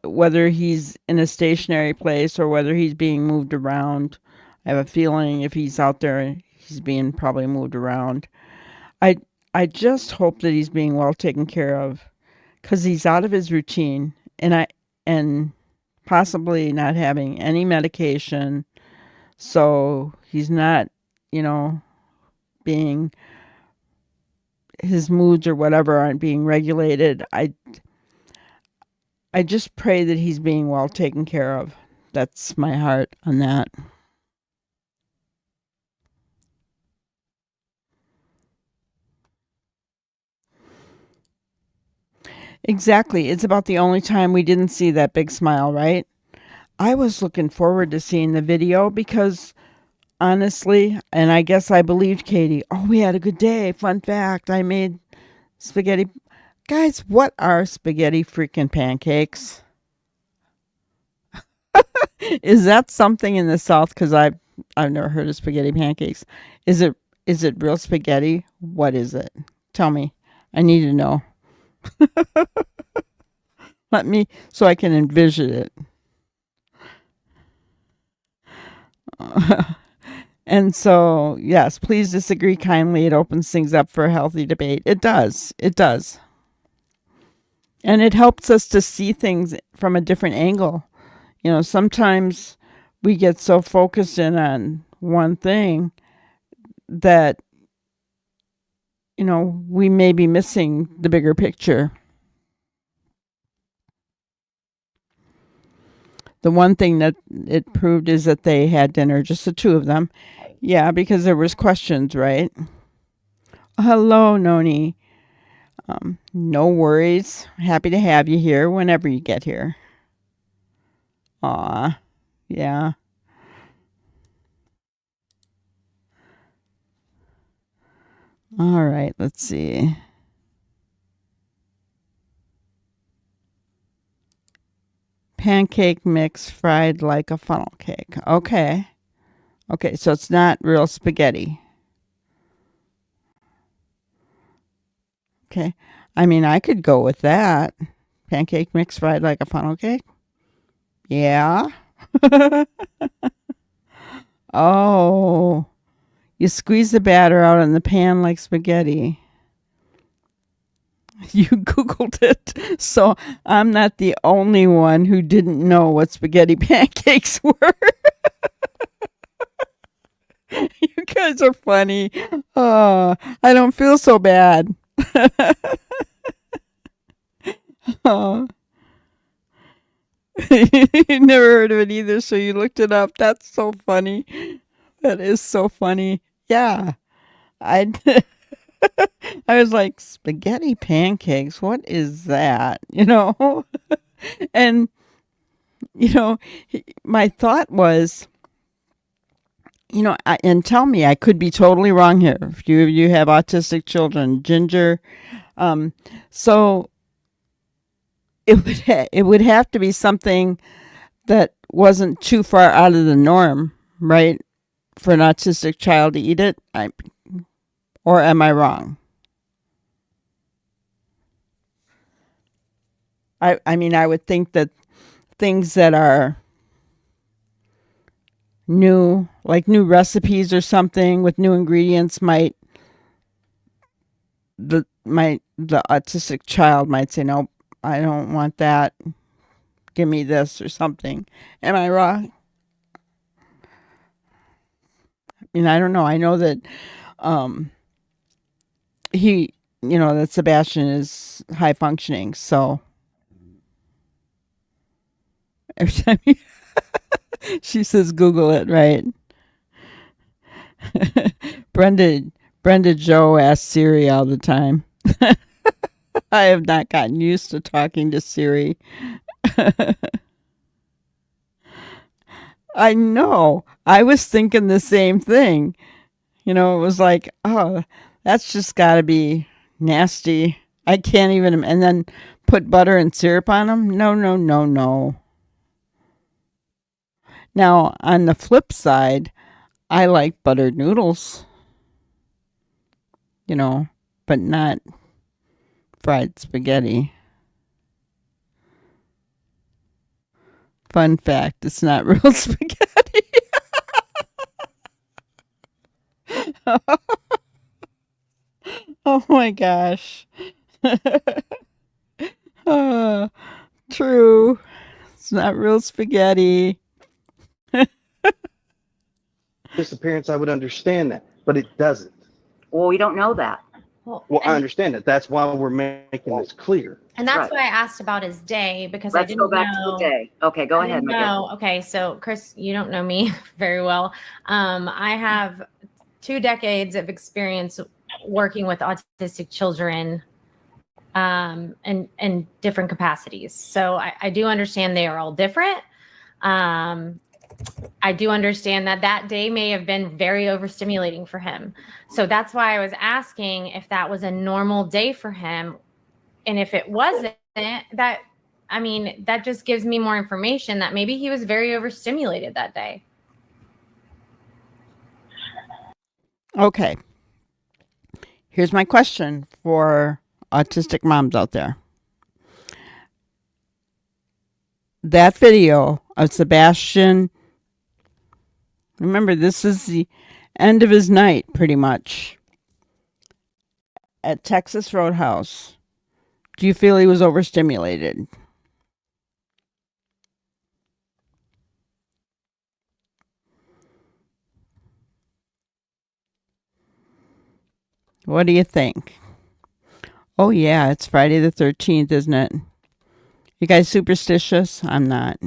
whether he's in a stationary place or whether he's being moved around, I have a feeling if he's out there, he's being probably moved around. I just hope that he's being well taken care of, because he's out of his routine and possibly not having any medication. So he's not, being, his moods or whatever aren't being regulated. I just pray that he's being well taken care of. That's my heart on that. Exactly. It's about the only time we didn't see that big smile, right? I was looking forward to seeing the video because honestly, and I guess I believed Katie, oh, we had a good day. Fun fact, I made spaghetti. Guys, what are spaghetti freaking pancakes? Is that something in the South? Because I've never heard of spaghetti pancakes. Is it real spaghetti? What is it? Tell me. I need to know. Let me, so I can envision it. And so, yes, please disagree kindly. It opens things up for a healthy debate. It does. It does. And it helps us to see things from a different angle. Sometimes we get so focused in on one thing that, we may be missing the bigger picture. The one thing that it proved is that they had dinner, just the two of them. Yeah, because there was questions, right? Hello, Noni. No worries. Happy to have you here whenever you get here. Aw, yeah. All right, let's see. Pancake mix fried like a funnel cake. Okay. Okay, so it's not real spaghetti. Okay. I mean, I could go with that. Pancake mix fried like a funnel cake? Yeah. Oh, you squeeze the batter out in the pan like spaghetti. You Googled it. So I'm not the only one who didn't know what spaghetti pancakes were. You guys are funny. Oh, I don't feel so bad. Oh. You never heard of it either, so you looked it up. That's so funny. That is so funny. Yeah. I was like, spaghetti pancakes, what is that? And my thought was, and tell me, I could be totally wrong here. If you have autistic children, Ginger. So it would have to be something that wasn't too far out of the norm, right? For an autistic child to eat it, or am I wrong? I mean, I would think that things that are new, like new recipes or something with new ingredients, the autistic child might say, no, I don't want that. Give me this or something. Am I wrong? I mean, I don't know. I know that that Sebastian is high functioning. So every time she says Google it, right? Brenda Joe asks Siri all the time. I have not gotten used to talking to Siri. I know. I was thinking the same thing. It was like, oh, that's just got to be nasty. I can't even. And then put butter and syrup on them? No, no, no, no. Now, on the flip side, I like buttered noodles, but not fried spaghetti. Fun fact, it's not real spaghetti. Oh my gosh. True. It's not real spaghetti. Disappearance, I would understand that, but it doesn't. Well, we don't know that. Well, I understand that. That's why we're making this clear. And that's Right. why I asked about his day, because I Let's didn't go back know. to the day. Okay, go ahead, Megan. No, okay. So, Chris, you don't know me very well. I have 2 decades of experience working with autistic children in different capacities. So I do understand they are all different. I do understand that day may have been very overstimulating for him. So that's why I was asking if that was a normal day for him. And if it wasn't, that just gives me more information that maybe he was very overstimulated that day. Okay. Here's my question for autistic moms out there. That video of Sebastian, remember, this is the end of his night, pretty much, at Texas Roadhouse. Do you feel he was overstimulated? What do you think? Oh, yeah, it's Friday the 13th, isn't it? You guys superstitious? I'm not.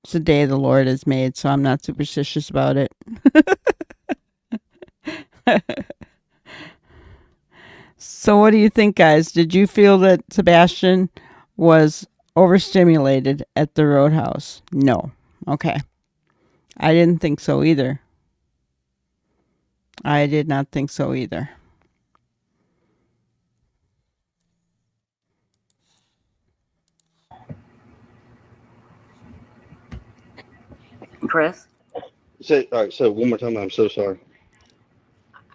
It's the day the Lord has made, so I'm not superstitious about it. So what do you think, guys? Did you feel that Sebastian was overstimulated at the Roadhouse? No. Okay. I didn't think so either. I did not think so either. Chris? All right, so one more time, I'm so sorry.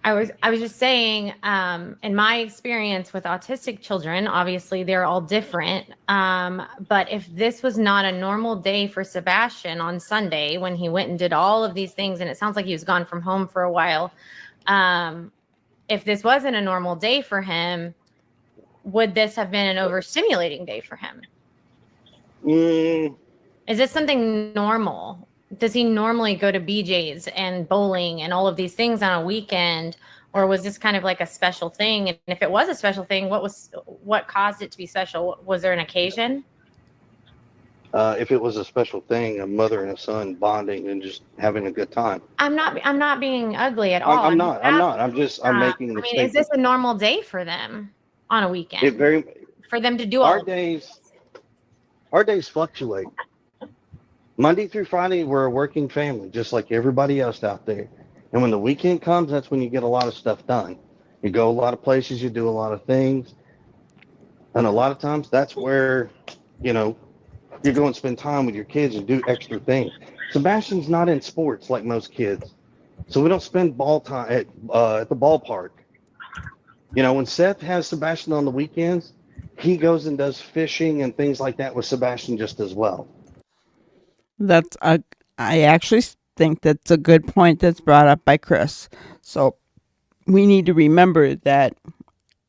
I was just saying, in my experience with autistic children, obviously they're all different. But if this was not a normal day for Sebastian on Sunday when he went and did all of these things, and it sounds like he was gone from home for a while, if this wasn't a normal day for him, would this have been an overstimulating day for him? Is this something normal? Does he normally go to BJ's and bowling and all of these things on a weekend, or was this kind of like a special thing? And if it was a special thing, what caused it to be special? Was there an occasion? If it was a special thing, a mother and a son bonding and just having a good time. I'm not being ugly at all. I'm not. I'm making the statement. Is this a normal day for them on a weekend? For them to do all our days fluctuate. Monday through Friday, we're a working family, just like everybody else out there. And when the weekend comes, that's when you get a lot of stuff done. You go a lot of places, you do a lot of things. And a lot of times that's where, you know, you go and spend time with your kids and do extra things. Sebastian's not in sports like most kids. So we don't spend ball time at the ballpark. You know, when Seth has Sebastian on the weekends, he goes and does fishing and things like that with Sebastian just as well. I actually think that's a good point that's brought up by Chris. So we need to remember that,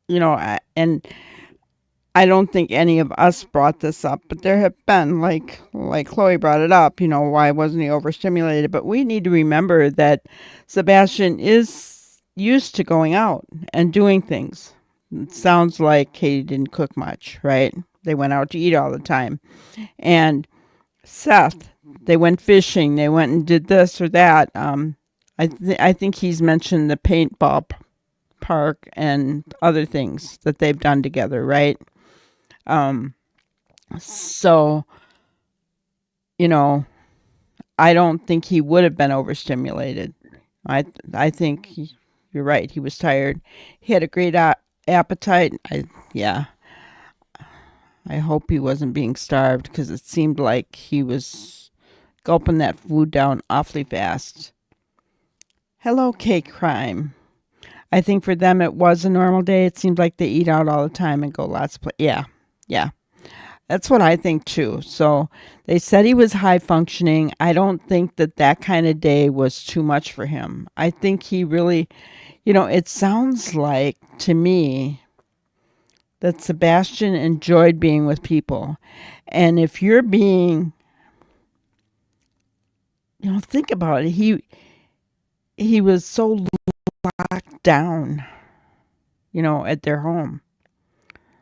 and I don't think any of us brought this up, but there have been, like Chloe brought it up, why wasn't he overstimulated? But we need to remember that Sebastian is used to going out and doing things. It sounds like Katie didn't cook much, right? They went out to eat all the time. And Seth, they went fishing, they went and did this or that. I think he's mentioned the paintball park and other things that they've done together, right? So, I don't think he would have been overstimulated. I think you're right. He was tired. He had a great appetite. I hope he wasn't being starved because it seemed like he was gulping that food down awfully fast. Hello, cake crime. I think for them it was a normal day. It seemed like they eat out all the time and go lots of places. Yeah. That's what I think too. So they said he was high functioning. I don't think that kind of day was too much for him. I think he really, it sounds like to me that Sebastian enjoyed being with people. And if you're being, think about it. He was so locked down, at their home.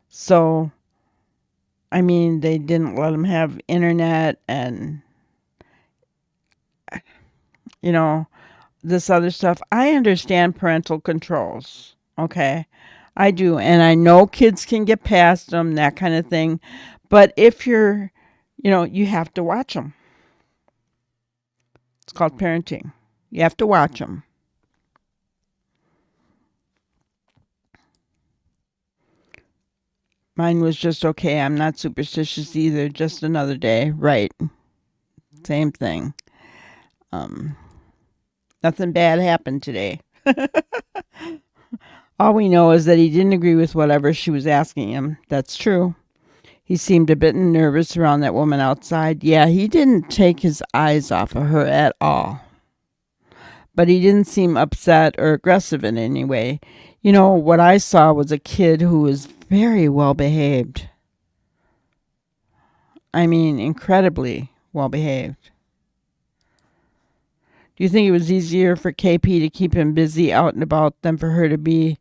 So, I mean, they didn't let him have internet and, this other stuff. I understand parental controls. Okay. I do. And I know kids can get past them, that kind of thing. But if you're, you have to watch them. It's called parenting. You have to watch them. Mine was just okay. I'm not superstitious either. Just another day. Right. Same thing. Nothing bad happened today. All we know is that he didn't agree with whatever she was asking him. That's true. He seemed a bit nervous around that woman outside. Yeah, he didn't take his eyes off of her at all. But he didn't seem upset or aggressive in any way. What I saw was a kid who was very well behaved. I mean, incredibly well behaved. Do you think it was easier for KP to keep him busy out and about than for her to be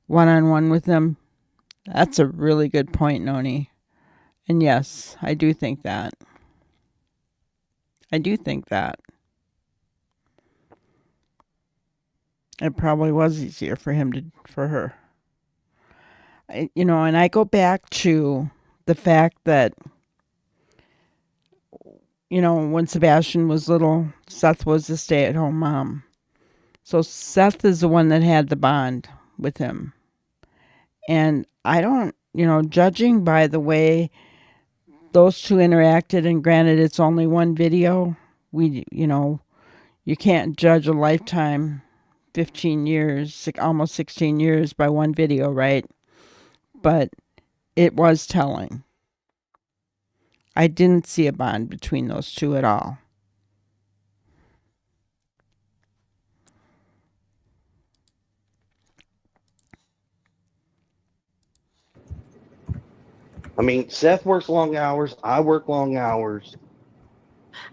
one-on-one with him? That's a really good point, Noni. And yes, I do think that. It probably was easier for her. And I go back to the fact that, when Sebastian was little, Seth was the stay-at-home mom. So Seth is the one that had the bond with him. And I don't, judging by the way those two interacted, and granted it's only one video, you can't judge a lifetime, 15 years, almost 16 years by one video, right? But it was telling. I didn't see a bond between those two at all. I mean, Seth works long hours. I work long hours.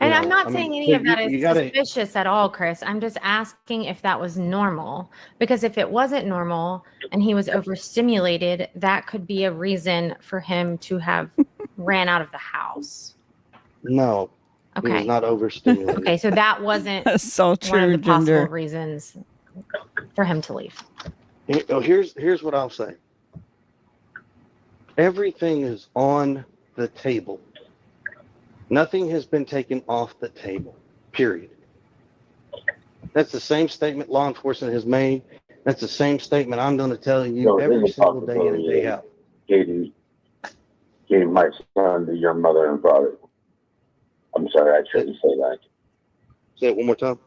And I'm not saying any of that is suspicious at all, Chris. I'm just asking if that was normal. Because if it wasn't normal and he was overstimulated, that could be a reason for him to have ran out of the house. No. Okay. He was not overstimulated. Okay, so that wasn't so true, one of the possible Ginger. reasons for him to leave. Here's what I'll say. Everything is on the table. Nothing has been taken off the table, period. That's the same statement law enforcement has made That's the same statement I'm going to tell you So every there's a single day in and possibility day that out. Katie gave my son to your mother and father. I'm sorry, I shouldn't say that. Say it one more time.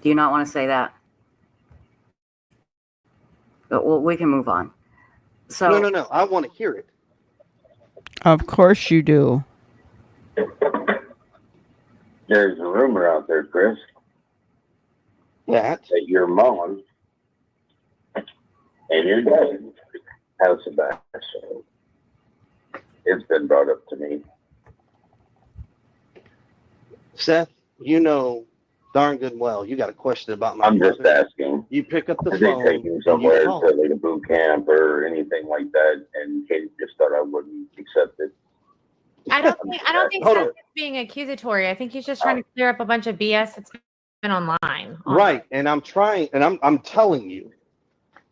Do you not want to say that? But well, we can move on. So No. I want to hear it. Of course you do. There's a rumor out there, Chris, That that your mom and your dad have Sebastian. It's been brought up to me. Seth, you know darn good and well. You got a question about my I'm just mother. asking. You pick up the Did they phone. take me and somewhere you to call. like a boot camp or anything like that? And Katie just thought I wouldn't accept it. I don't think Hold Seth on. is being accusatory. I think he's just trying to clear up a bunch of BS that's been online. Right, and I'm trying, and I'm telling you,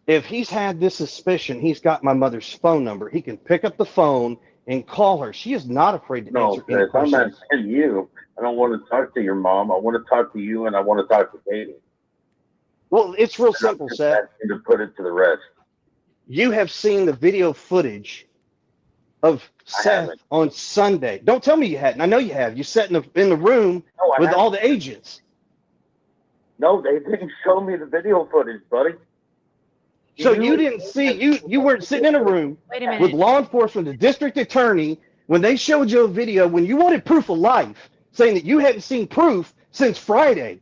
if he's had this suspicion, he's got my mother's phone number. He can pick up the phone and call her. She is not afraid to No, answer any Chris, I'm questions. asking you. I don't want to talk to your mom. I want to talk to you, and I want to talk to Katie. Well, it's real And I'm simple, just Seth. asking to put it to the rest. You have seen the video footage of Seth haven't. on Sunday. Don't tell me you hadn't. I know you have. You sat in the room No, I with haven't. all the agents. No, they didn't show me the video footage, buddy. So you didn't see, you weren't sitting in a room Wait a with minute. law enforcement, the district attorney, when they showed you a video, when you wanted proof of life, saying that you hadn't seen proof since Friday.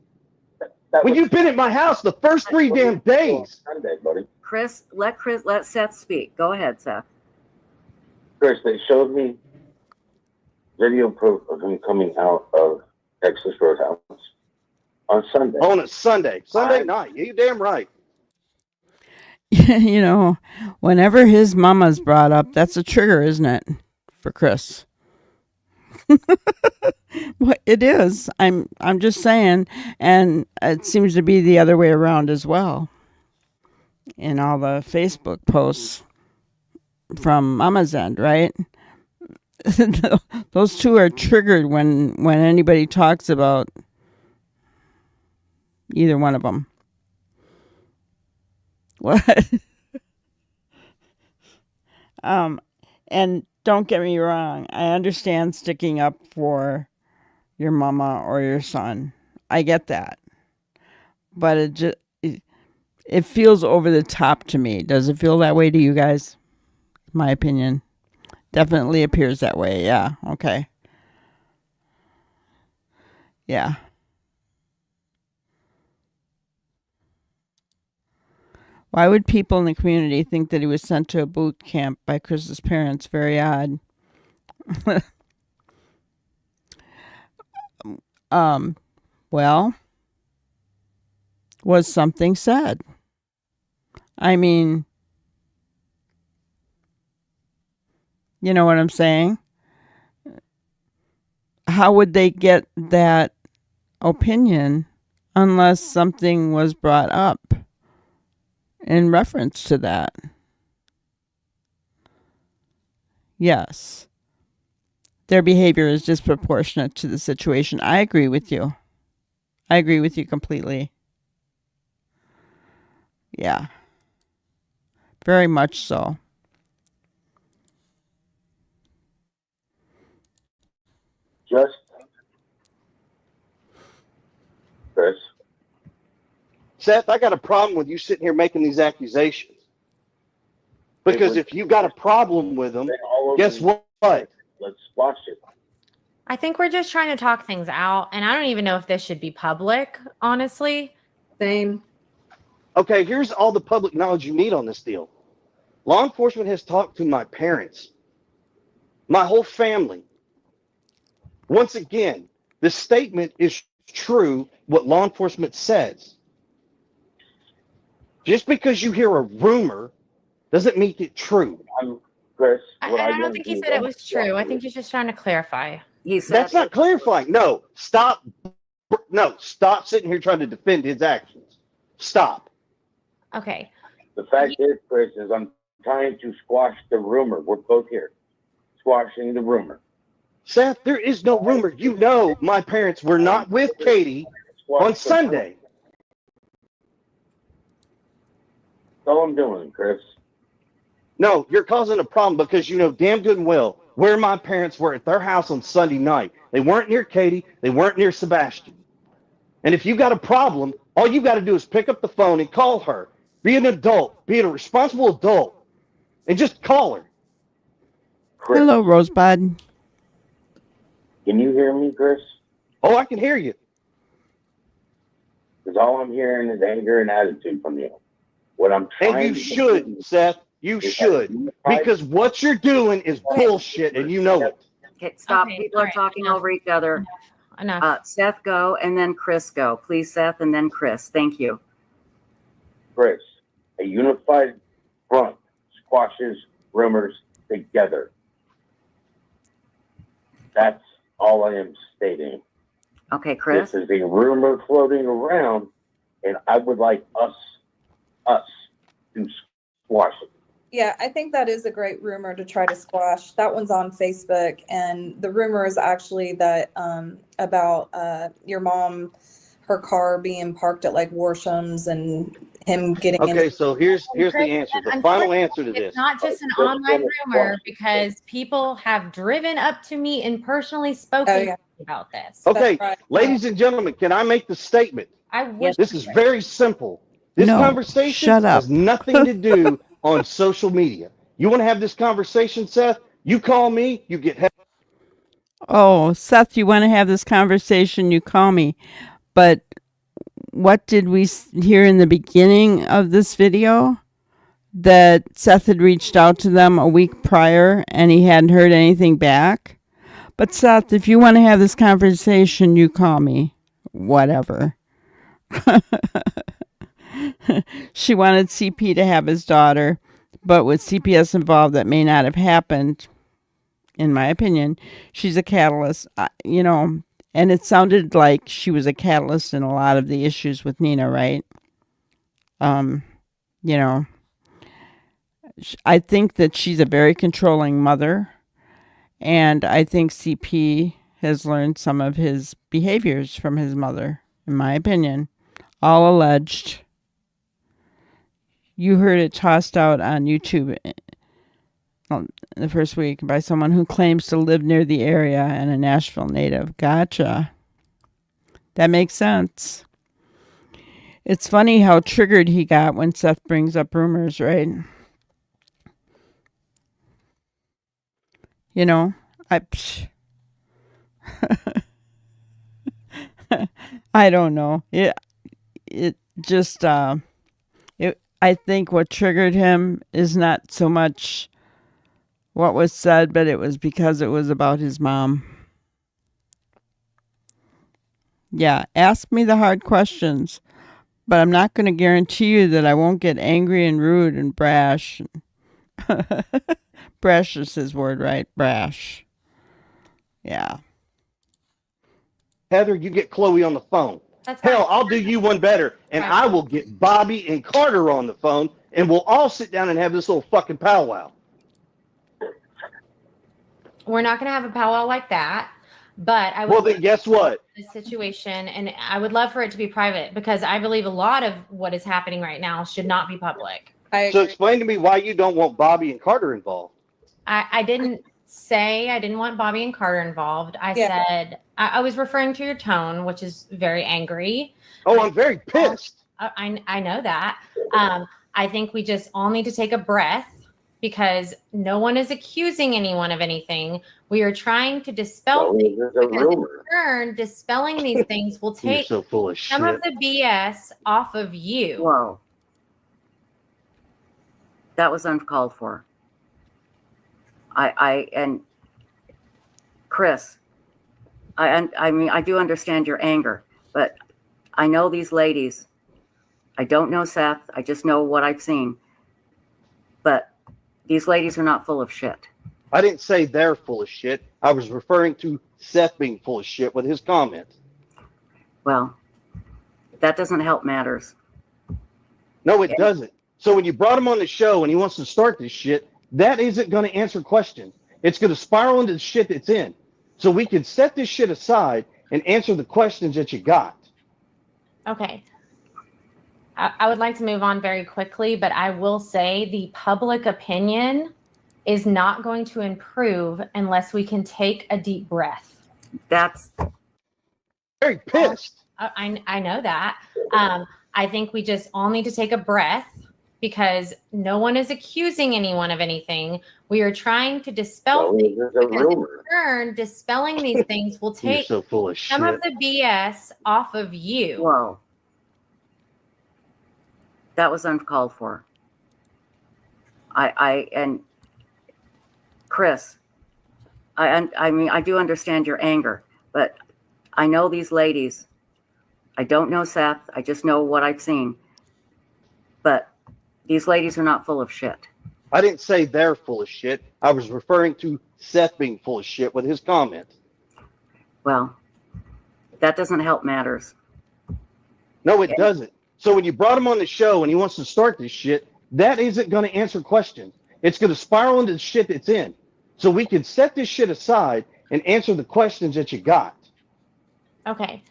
When you've been at my house the first 3 damn days. Sunday, buddy. Chris, let Seth speak. Go ahead, Seth. Chris, they showed me video proof of him coming out of Texas Roadhouse on Sunday. On a Sunday night. You damn right. You know, whenever his mama's brought up, that's a trigger, isn't it, for Chris? Well, it is. I'm just saying, and it seems to be the other way around as well. In all the Facebook posts from Mama's end, right? Those two are triggered when anybody talks about either one of them. What? And don't get me wrong, I understand sticking up for your mama or your son. I get that. But it feels over the top to me. Does it feel that way to you guys? My opinion. Definitely appears that way. Yeah. Okay. Yeah. Why would people in the community think that he was sent to a boot camp by Chris's parents? Very odd. Well, was something said? I mean, you know what I'm saying? How would they get that opinion unless something was brought up in reference to that? Yes. Their behavior is disproportionate to the situation. I agree with you. I agree with you completely. Yeah. Very much so. Just, Chris, Seth, I got a problem with you sitting here making these accusations. Because if you got a problem with them, guess what? Let's squash it. I think we're just trying to talk things out, and I don't even know if this should be public, honestly. Same. Okay, here's all the public knowledge you need on this deal. Law enforcement has talked to my parents, my whole family. Once again, the statement is true, what law enforcement says. Just because you hear a rumor doesn't make it true. Chris, I don't think he said it was true. I think he's just trying to clarify. He said That's not clarifying. No, stop. No, stop sitting here trying to defend his actions. Stop. Okay. The fact is, Chris, is I'm trying to squash the rumor. We're both here. Squashing the rumor. Seth, there is no rumor. You know my parents were not with Katie on Sunday. That's all I'm doing, Chris. No, you're causing a problem because you know damn good and well where my parents were at their house on Sunday night. They weren't near Katie. They weren't near Sebastian. And if you've got a problem, all you got to do is pick up the phone and call her. Be an adult. Be a responsible adult. And just call her. Chris, Hello, Rosebud. can you hear me, Chris? Oh, I can hear you. Because all I'm hearing is anger and attitude from you. What I'm trying And you to should, Seth. You should. Because what you're doing is bullshit, and you know it. Okay, stop. Okay, People all are right, talking enough. over each other. Enough. Seth, go, and then Chris, go. Please, Seth, and then Chris. Thank you. Chris, a unified front squashes rumors together. That's all I am stating. Okay, Chris. This is a rumor floating around, and I would like us to squash it. Yeah, I think that is a great rumor to try to squash. That one's on Facebook, and the rumor is actually that about your mom, her car being parked at like Worsham's, and him getting Okay, so here's the answer. The final answer to It's this. not just an online rumor because people have driven up to me and personally spoken about this. Okay, right. ladies and gentlemen, can I make the statement? I wish This is very simple. This No, conversation shut up. has nothing to do on social media. You want to have this conversation, Seth? You call me, you get help. Oh, Seth, you want to have this conversation? You call me. But what did we hear in the beginning of this video? That Seth had reached out to them a week prior and he hadn't heard anything back. But Seth, if you want to have this conversation, you call me. Whatever. She wanted CP to have his daughter, but with CPS involved, that may not have happened. In my opinion, she's a catalyst, and it sounded like she was a catalyst in a lot of the issues with Nina, right? I think that she's a very controlling mother, and I think CP has learned some of his behaviors from his mother, in my opinion. All alleged. You heard it tossed out on YouTube the first week by someone who claims to live near the area and a Nashville native. Gotcha. That makes sense. It's funny how triggered he got when Seth brings up rumors, right? I don't know. It just I think what triggered him is not so much what was said, but it was because it was about his mom. Yeah, ask me the hard questions, but I'm not going to guarantee you that I won't get angry and rude and brash. Brash is his word, right? Brash. Yeah. Heather, you get Chloe on the phone. That's fine. Hell, I'll do you one better, and Right. I will get Bobby and Carter on the phone, and we'll all sit down and have this little fucking powwow. We're not going to have a powwow like that, but I would Well, then guess what? the situation, and I would love for it to be private because I believe a lot of what is happening right now should not be public. I So agree. explain to me why you don't want Bobby and Carter involved. I didn't say I didn't want Bobby and Carter involved. I Yeah. said I was referring to your tone, which is very angry. Oh, I'm very pissed. I know that. I think we just all need to take a breath because no one is accusing anyone of anything. We are trying to dispel So things this is a because in rumor. turn, dispelling these things will You're take so full of some shit. of the BS off of you. Whoa. That was uncalled for. And Chris, I mean, I do understand your anger, but I know these ladies. I don't know Seth. I just know what I've seen. But these ladies are not full of shit. I didn't say they're full of shit. I was referring to Seth being full of shit with his comments. Well, that doesn't help matters. No, it doesn't. So when you brought him on the show and he wants to start this shit, that isn't going to answer questions. It's going to spiral into the shit that's in. So we can set this shit aside and answer the questions that you got. Okay. I would like to move on very quickly, but I will say the public opinion is not going to improve unless we can take a deep breath. That's Very pissed. I know that. I think we just all need to take a breath because no one is accusing anyone of anything. We are trying to dispel Well, things there's a because in rumor. turn, dispelling these things will You're take so full of some shit. of the BS off of you. whoa. That was uncalled for. And Chris, I mean, I do understand your anger, but I know these ladies. I don't know Seth. I just know what I've seen. But these ladies are not full of shit. I didn't say they're full of shit. I was referring to Seth being full of shit with his comment. Well, that doesn't help matters. No, it doesn't. So when you brought him on the show and he wants to start this shit, that isn't going to answer questions. It's going to spiral into the shit it's in. So we can set this shit aside and answer the questions that you got. Okay.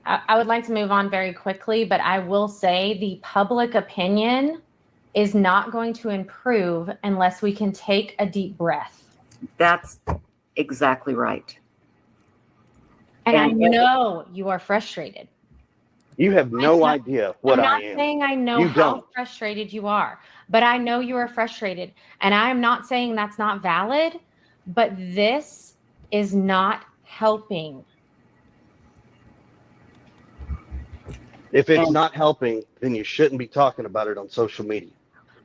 I would like to move on very quickly, but I will say the public opinion is not going to improve unless we can take a deep breath. That's exactly right. And I And- know you are frustrated. You have no idea what I'm I not am. saying I know You how don't. frustrated you are, but I know you are frustrated. And I am not saying that's not valid, but this is not helping. If it's And- not helping, then you shouldn't be talking about it on social media.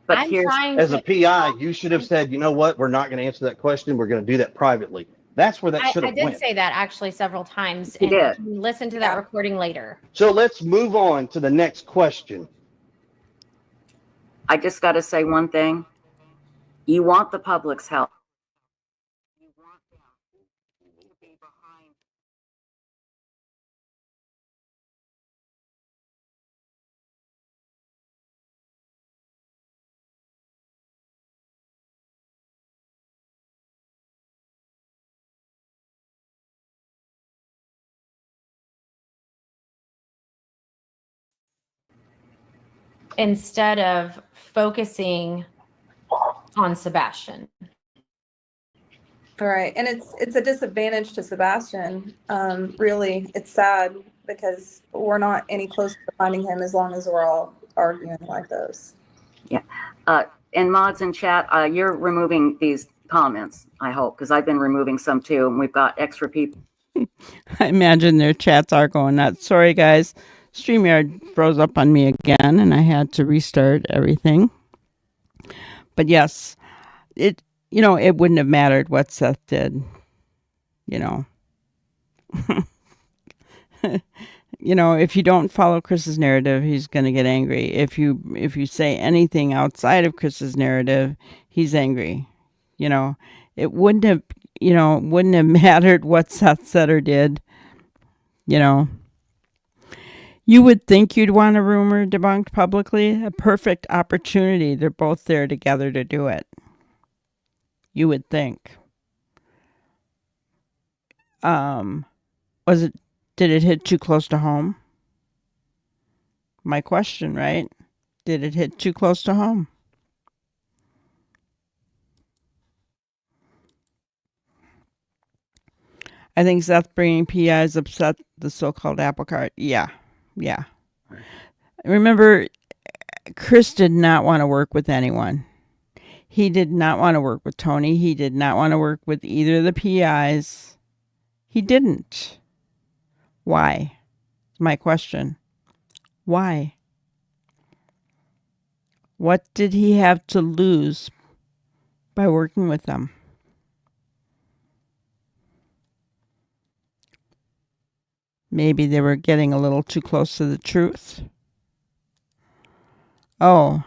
But I'm here's trying As to a PI, you should have said, you know what, we're not going to answer that question. We're going to do that privately. That's where that should I have did went. say that actually several times. You And did. you can listen to that Yeah. recording later. So let's move on to the next question. I just got to say one thing. You want the public's help. You want them to be behind. Instead of focusing on Sebastian. All right, and it's a disadvantage to Sebastian. Really, it's sad because we're not any closer to finding him as long as we're all arguing like this. And mods in chat, you're removing these comments, I hope, because I've been removing some too, and we've got extra people. I imagine their chats are going nuts. Sorry, guys. StreamYard froze up on me again, and I had to restart everything. But yes, it wouldn't have mattered what Seth did. If you don't follow Chris's narrative, he's going to get angry. If you say anything outside of Chris's narrative, he's angry. It wouldn't have mattered what Seth said or did. You would think you'd want a rumor debunked publicly. A perfect opportunity. They're both there together to do it. You would think. Did it hit too close to home? My question, right? Did it hit too close to home? I think Seth bringing PIs upset the so-called apple cart. Yeah. Remember, Chris did not want to work with anyone. He did not want to work with Tony. He did not want to work with either of the PIs. He didn't. Why? My question. Why? What did he have to lose by working with them? Maybe they were getting a little too close to the truth. Oh,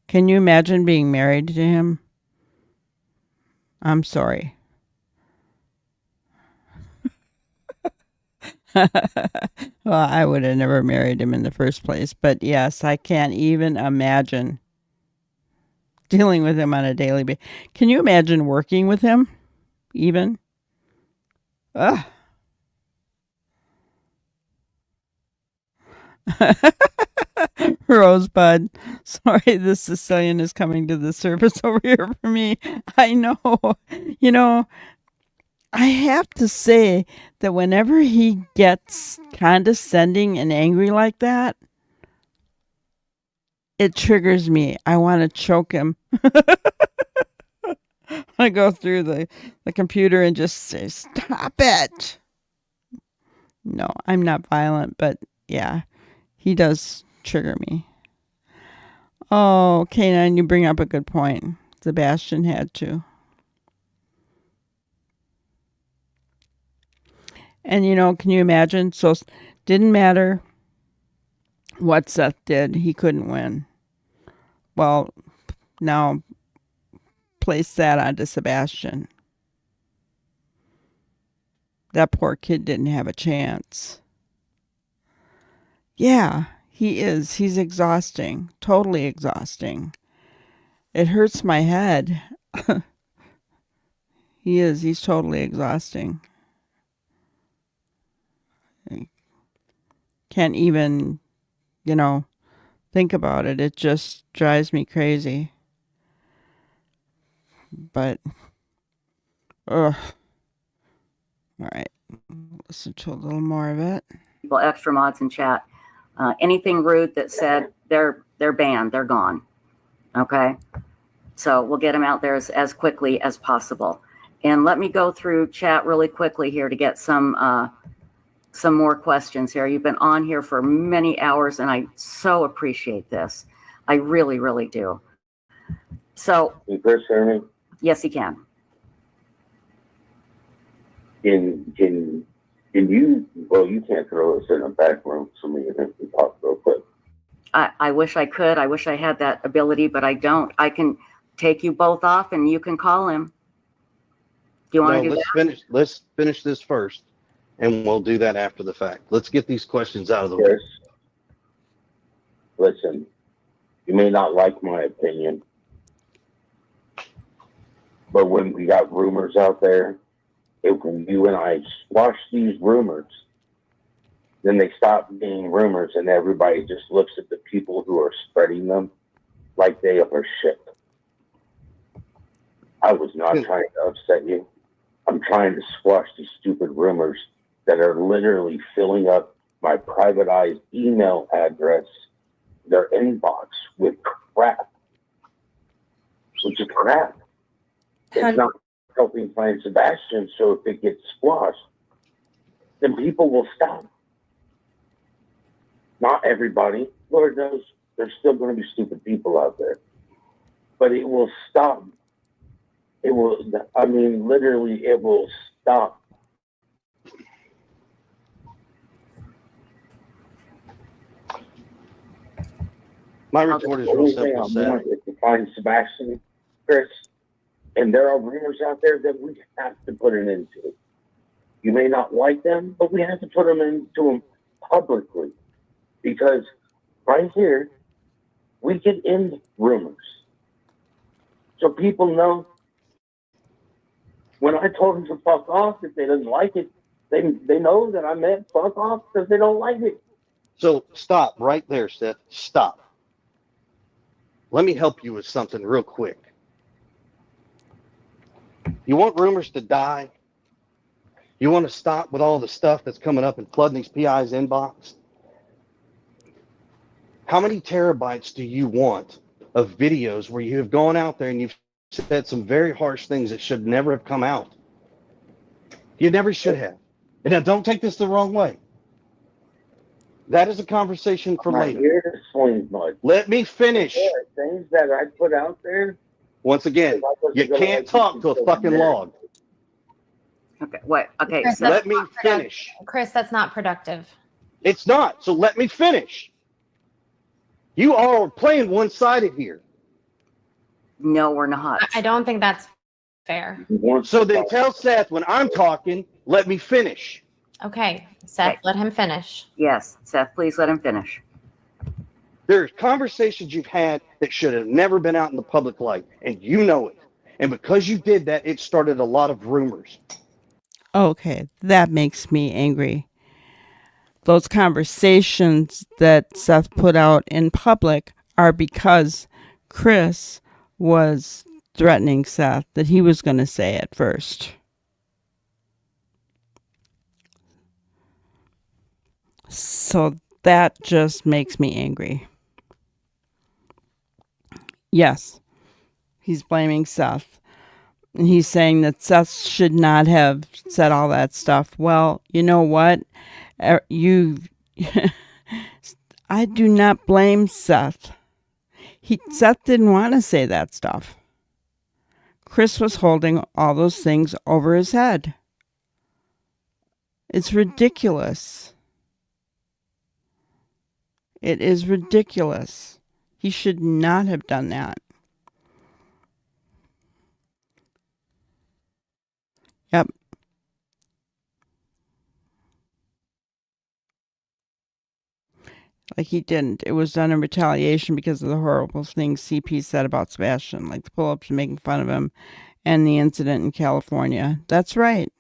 can you imagine being married to him? I'm sorry. Well, I would have never married him in the first place. But yes, I can't even imagine dealing with him on a daily basis. Can you imagine working with him? Even? Ugh. Rosebud. Sorry, the Sicilian is coming to the surface over here for me. I know. You know, I have to say that whenever he gets condescending and angry like that, it triggers me. I want to choke him. I go through the computer and just say, "Stop it." No, I'm not violent, but yeah, he does trigger me. Oh, K9, you bring up a good point. Sebastian had to. And can you imagine? So didn't matter what Seth did, he couldn't win. Well, now place that onto Sebastian. That poor kid didn't have a chance. Yeah, he is. He's exhausting. Totally exhausting. It hurts my head. He is. He's totally exhausting. I can't even, think about it. It just drives me crazy. But, ugh. All right. Listen to a little more of it. People, extra mods in chat. Anything rude that said they're banned, they're gone. Okay. So we'll get them out there as quickly as possible. And let me go through chat really quickly here to get some more questions here. You've been on here for many hours, and I so appreciate this. I really, really do. So, Can Chris hear me? yes, he can. Can you? Well, you can't throw us in a back room so me and him can talk real quick. I wish I could. I wish I had that ability, but I don't. I can take you both off, and you can call him. Do you want to do that? Let's finish this first, and we'll do that after the fact. Let's get these questions out of the way. Chris, listen, you may not like my opinion, but when we got rumors out there, when you and I squash these rumors, then they stop being rumors and everybody just looks at the people who are spreading them like they are shit. I was not trying to upset you. I'm trying to squash these stupid rumors that are literally filling up my privatized email address, their inbox with crap. Which is crap. It's not helping find Sebastian, so if it gets squashed, then people will stop. Not everybody. Lord knows there's still going to be stupid people out there. But it will stop. It will, literally, it will stop. My retort is real simple, Seth. If to find Sebastian, Chris, and there are rumors out there that we have to put an end to. You may not like them, but we have to put them into them publicly. Because right here, we can end rumors. So people know when I told them to fuck off, if they didn't like it, they know that I meant fuck off because they don't like it. So stop right there, Seth. Stop. Let me help you with something real quick. You want rumors to die? You want to stop with all the stuff that's coming up and flooding these PI's inbox? How many terabytes do you want of videos where you have gone out there and you've said some very harsh things that should never have come out? You never should have. And now don't take this the wrong way. That is a conversation for later. Here to swing mud. Let me finish. There are things that I put out there. Once again, you can't talk to a fucking log. Okay, what? Okay, Chris, so Let me finish. Chris, that's not productive. It's not. So let me finish. You all are playing one-sided here. no, we're not. I don't think that's fair. So then tell Seth when I'm talking, let me finish. Okay, Seth, let him finish. Yes, Seth, please let him finish. There's conversations you've had that should have never been out in the public light, and you know it. And because you did that, it started a lot of rumors. Okay, that makes me angry. those conversations that Seth put out in public are because Chris was threatening Seth that he was going to say it first. So that just makes me angry. Yes, he's blaming Seth. And he's saying that Seth should not have said all that stuff. Well, you know what? I do not blame Seth. Seth didn't want to say that stuff. Chris was holding all those things over his head. It's ridiculous. It is ridiculous. He should not have done that. Yep. Like he didn't. It was done in retaliation because of the horrible things CP said about Sebastian, like the pull-ups and making fun of him and the incident in California. That's right.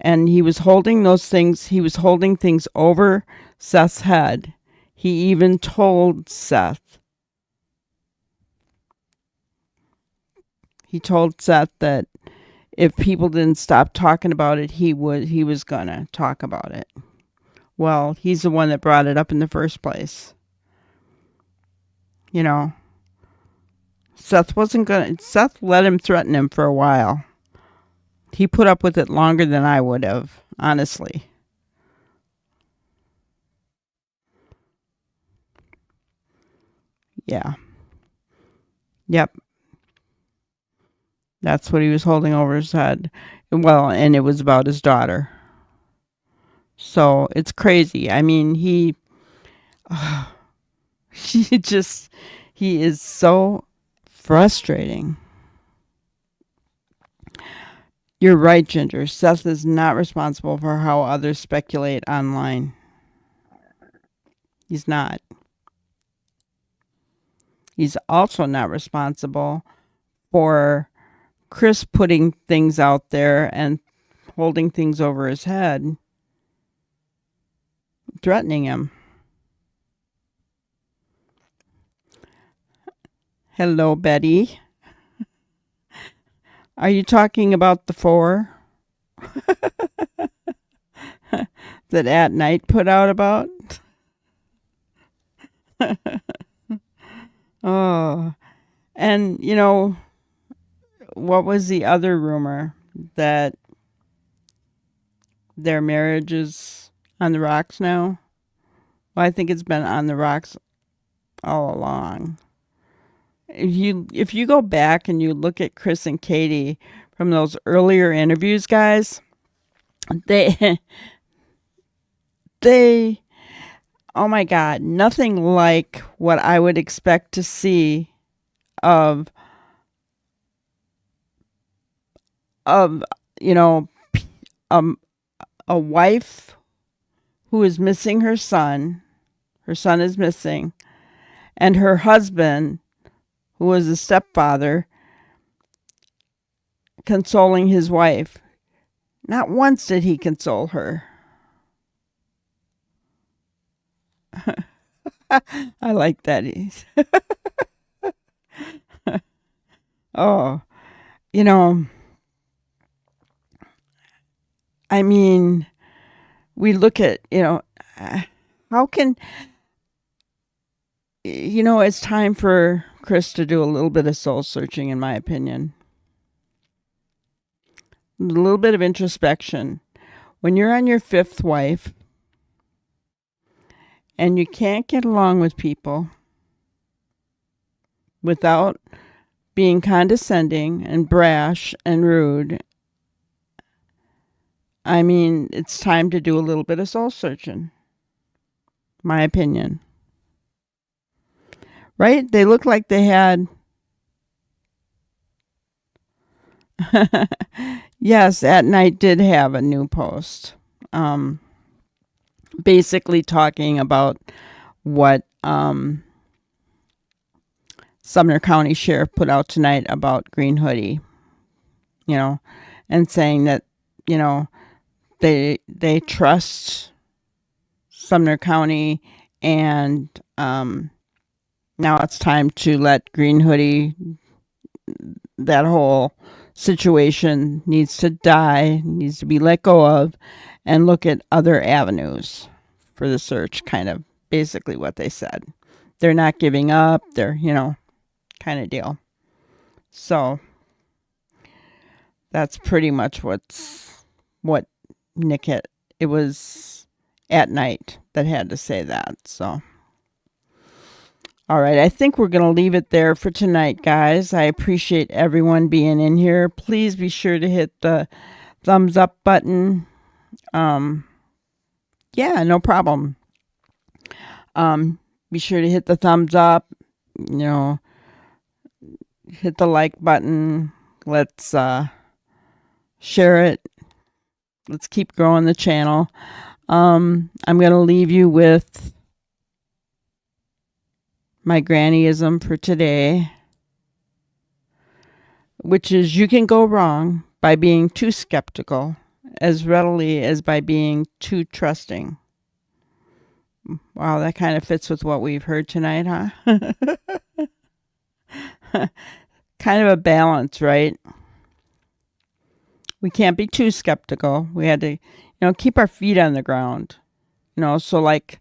And he was holding those things. He was holding things over Seth's head. He even told Seth. He told Seth that if people didn't stop talking about it, he was gonna talk about it. Well, he's the one that brought it up in the first place. You know, Seth let him threaten him for a while. He put up with it longer than I would have, honestly. Yeah. Yep. That's what he was holding over his head. Well, and it was about his daughter. So it's crazy. I mean, he is so frustrating. You're right, Ginger. Seth is not responsible for how others speculate online. He's not. He's also not responsible for Chris putting things out there and holding things over his head, threatening him. Hello, Betty. Are you talking about the 4 that At Night put out about? Oh, and you know, what was the other rumor? That their marriage is on the rocks now? Well, I think it's been on the rocks all along. If you go back and you look at Chris and Katie from those earlier interviews, guys, they oh my God, nothing like what I would expect to see of you know, a wife who is missing her son is missing, and her husband, who was a stepfather, consoling his wife. Not once did he console her. I like that. Oh, you know, I mean, we look at, how can, it's time for Chris to do a little bit of soul searching, in my opinion. A little bit of introspection. When you're on your 5th wife and you can't get along with people without being condescending and brash and rude, I mean, it's time to do a little bit of soul searching. My opinion. Right? They look like they had... Yes, At Night did have a new post. Basically talking about what Sumner County Sheriff put out tonight about Green Hoodie. And saying that, they trust Sumner County, and now it's time to let Green Hoodie, that whole situation needs to die, needs to be let go of, and look at other avenues for the search, kind of basically what they said. They're not giving up, they're, kind of deal. So that's pretty much what Nick had. It was at night that had to say that. So, all right, I think we're going to leave it there for tonight, guys. I appreciate everyone being in here. Please be sure to hit the thumbs up button. Yeah, no problem. Be sure to hit the thumbs up, hit the like button. Let's share it. Let's keep growing the channel. I'm going to leave you with my grannyism for today, which is you can go wrong by being too skeptical as readily as by being too trusting. Wow, that kind of fits with what we've heard tonight, huh? Kind of a balance, right? We can't be too skeptical. We had to, keep our feet on the ground. So like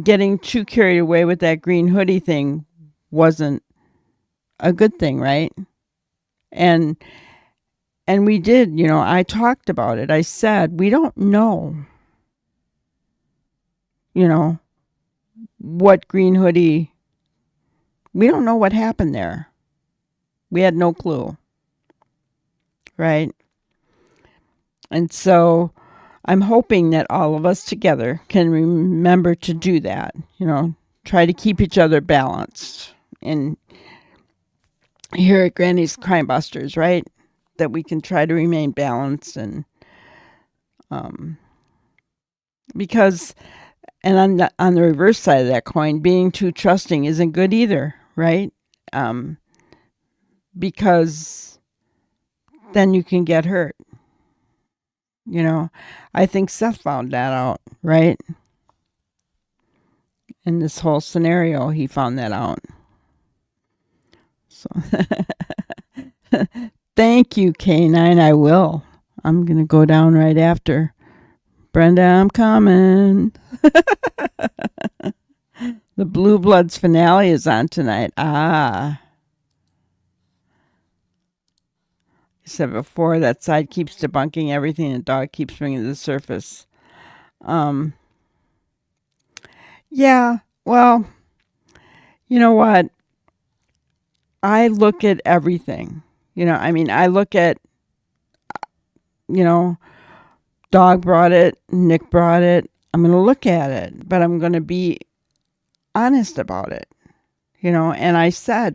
getting too carried away with that green hoodie thing wasn't a good thing, right? And we did, I talked about it. I said, we don't know, what green hoodie, we don't know what happened there. We had no clue. Right? And so I'm hoping that all of us together can remember to do that, try to keep each other balanced. And here at Granny's Crime Busters, right? That we can try to remain balanced and because, and on the reverse side of that coin, being too trusting isn't good either, right? Because then you can get hurt. I think Seth found that out, right? In this whole scenario, he found that out. So, thank you, K9. I will. I'm going to go down right after. Brenda, I'm coming. The Blue Bloods finale is on tonight. Said before, that side keeps debunking everything the dog keeps bringing to the surface. Yeah, well, you know what? I look at everything. I look at, dog brought it, Nick brought it. I'm going to look at it, but I'm going to be honest about it. And I said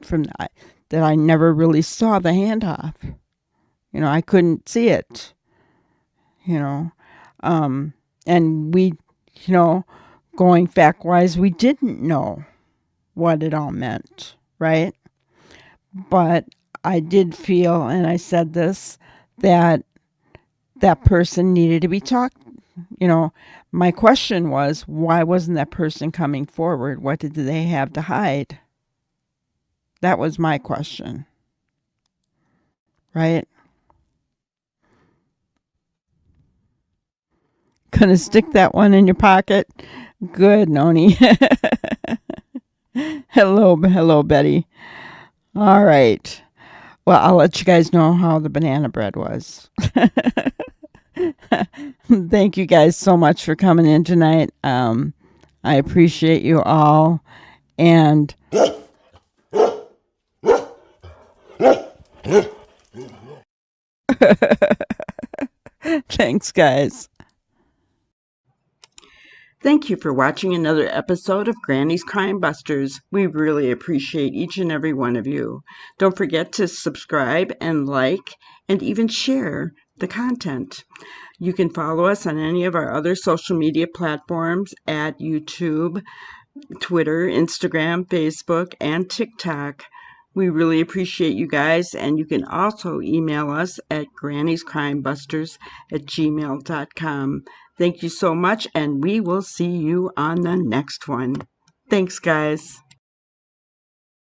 that I never really saw the handoff. I couldn't see it, and we, going fact-wise, we didn't know what it all meant, right? But I did feel, and I said this, that person needed to be talked. My question was, why wasn't that person coming forward? What did they have to hide? That was my question, right? Gonna stick that one in your pocket? Good, Noni. Hello, Betty. All right. Well, I'll let you guys know how the banana bread was. Thank you guys so much for coming in tonight. I appreciate you all. And thanks, guys. Thank you for watching another episode of Granny's Crime Busters. We really appreciate each and every one of you. Don't forget to subscribe and like and even share the content. You can follow us on any of our other social media platforms at YouTube, Twitter, Instagram, Facebook, and TikTok. We really appreciate you guys, and you can also email us at granny'scrimebusters@gmail.com. Thank you so much, and we will see you on the next one. Thanks, guys.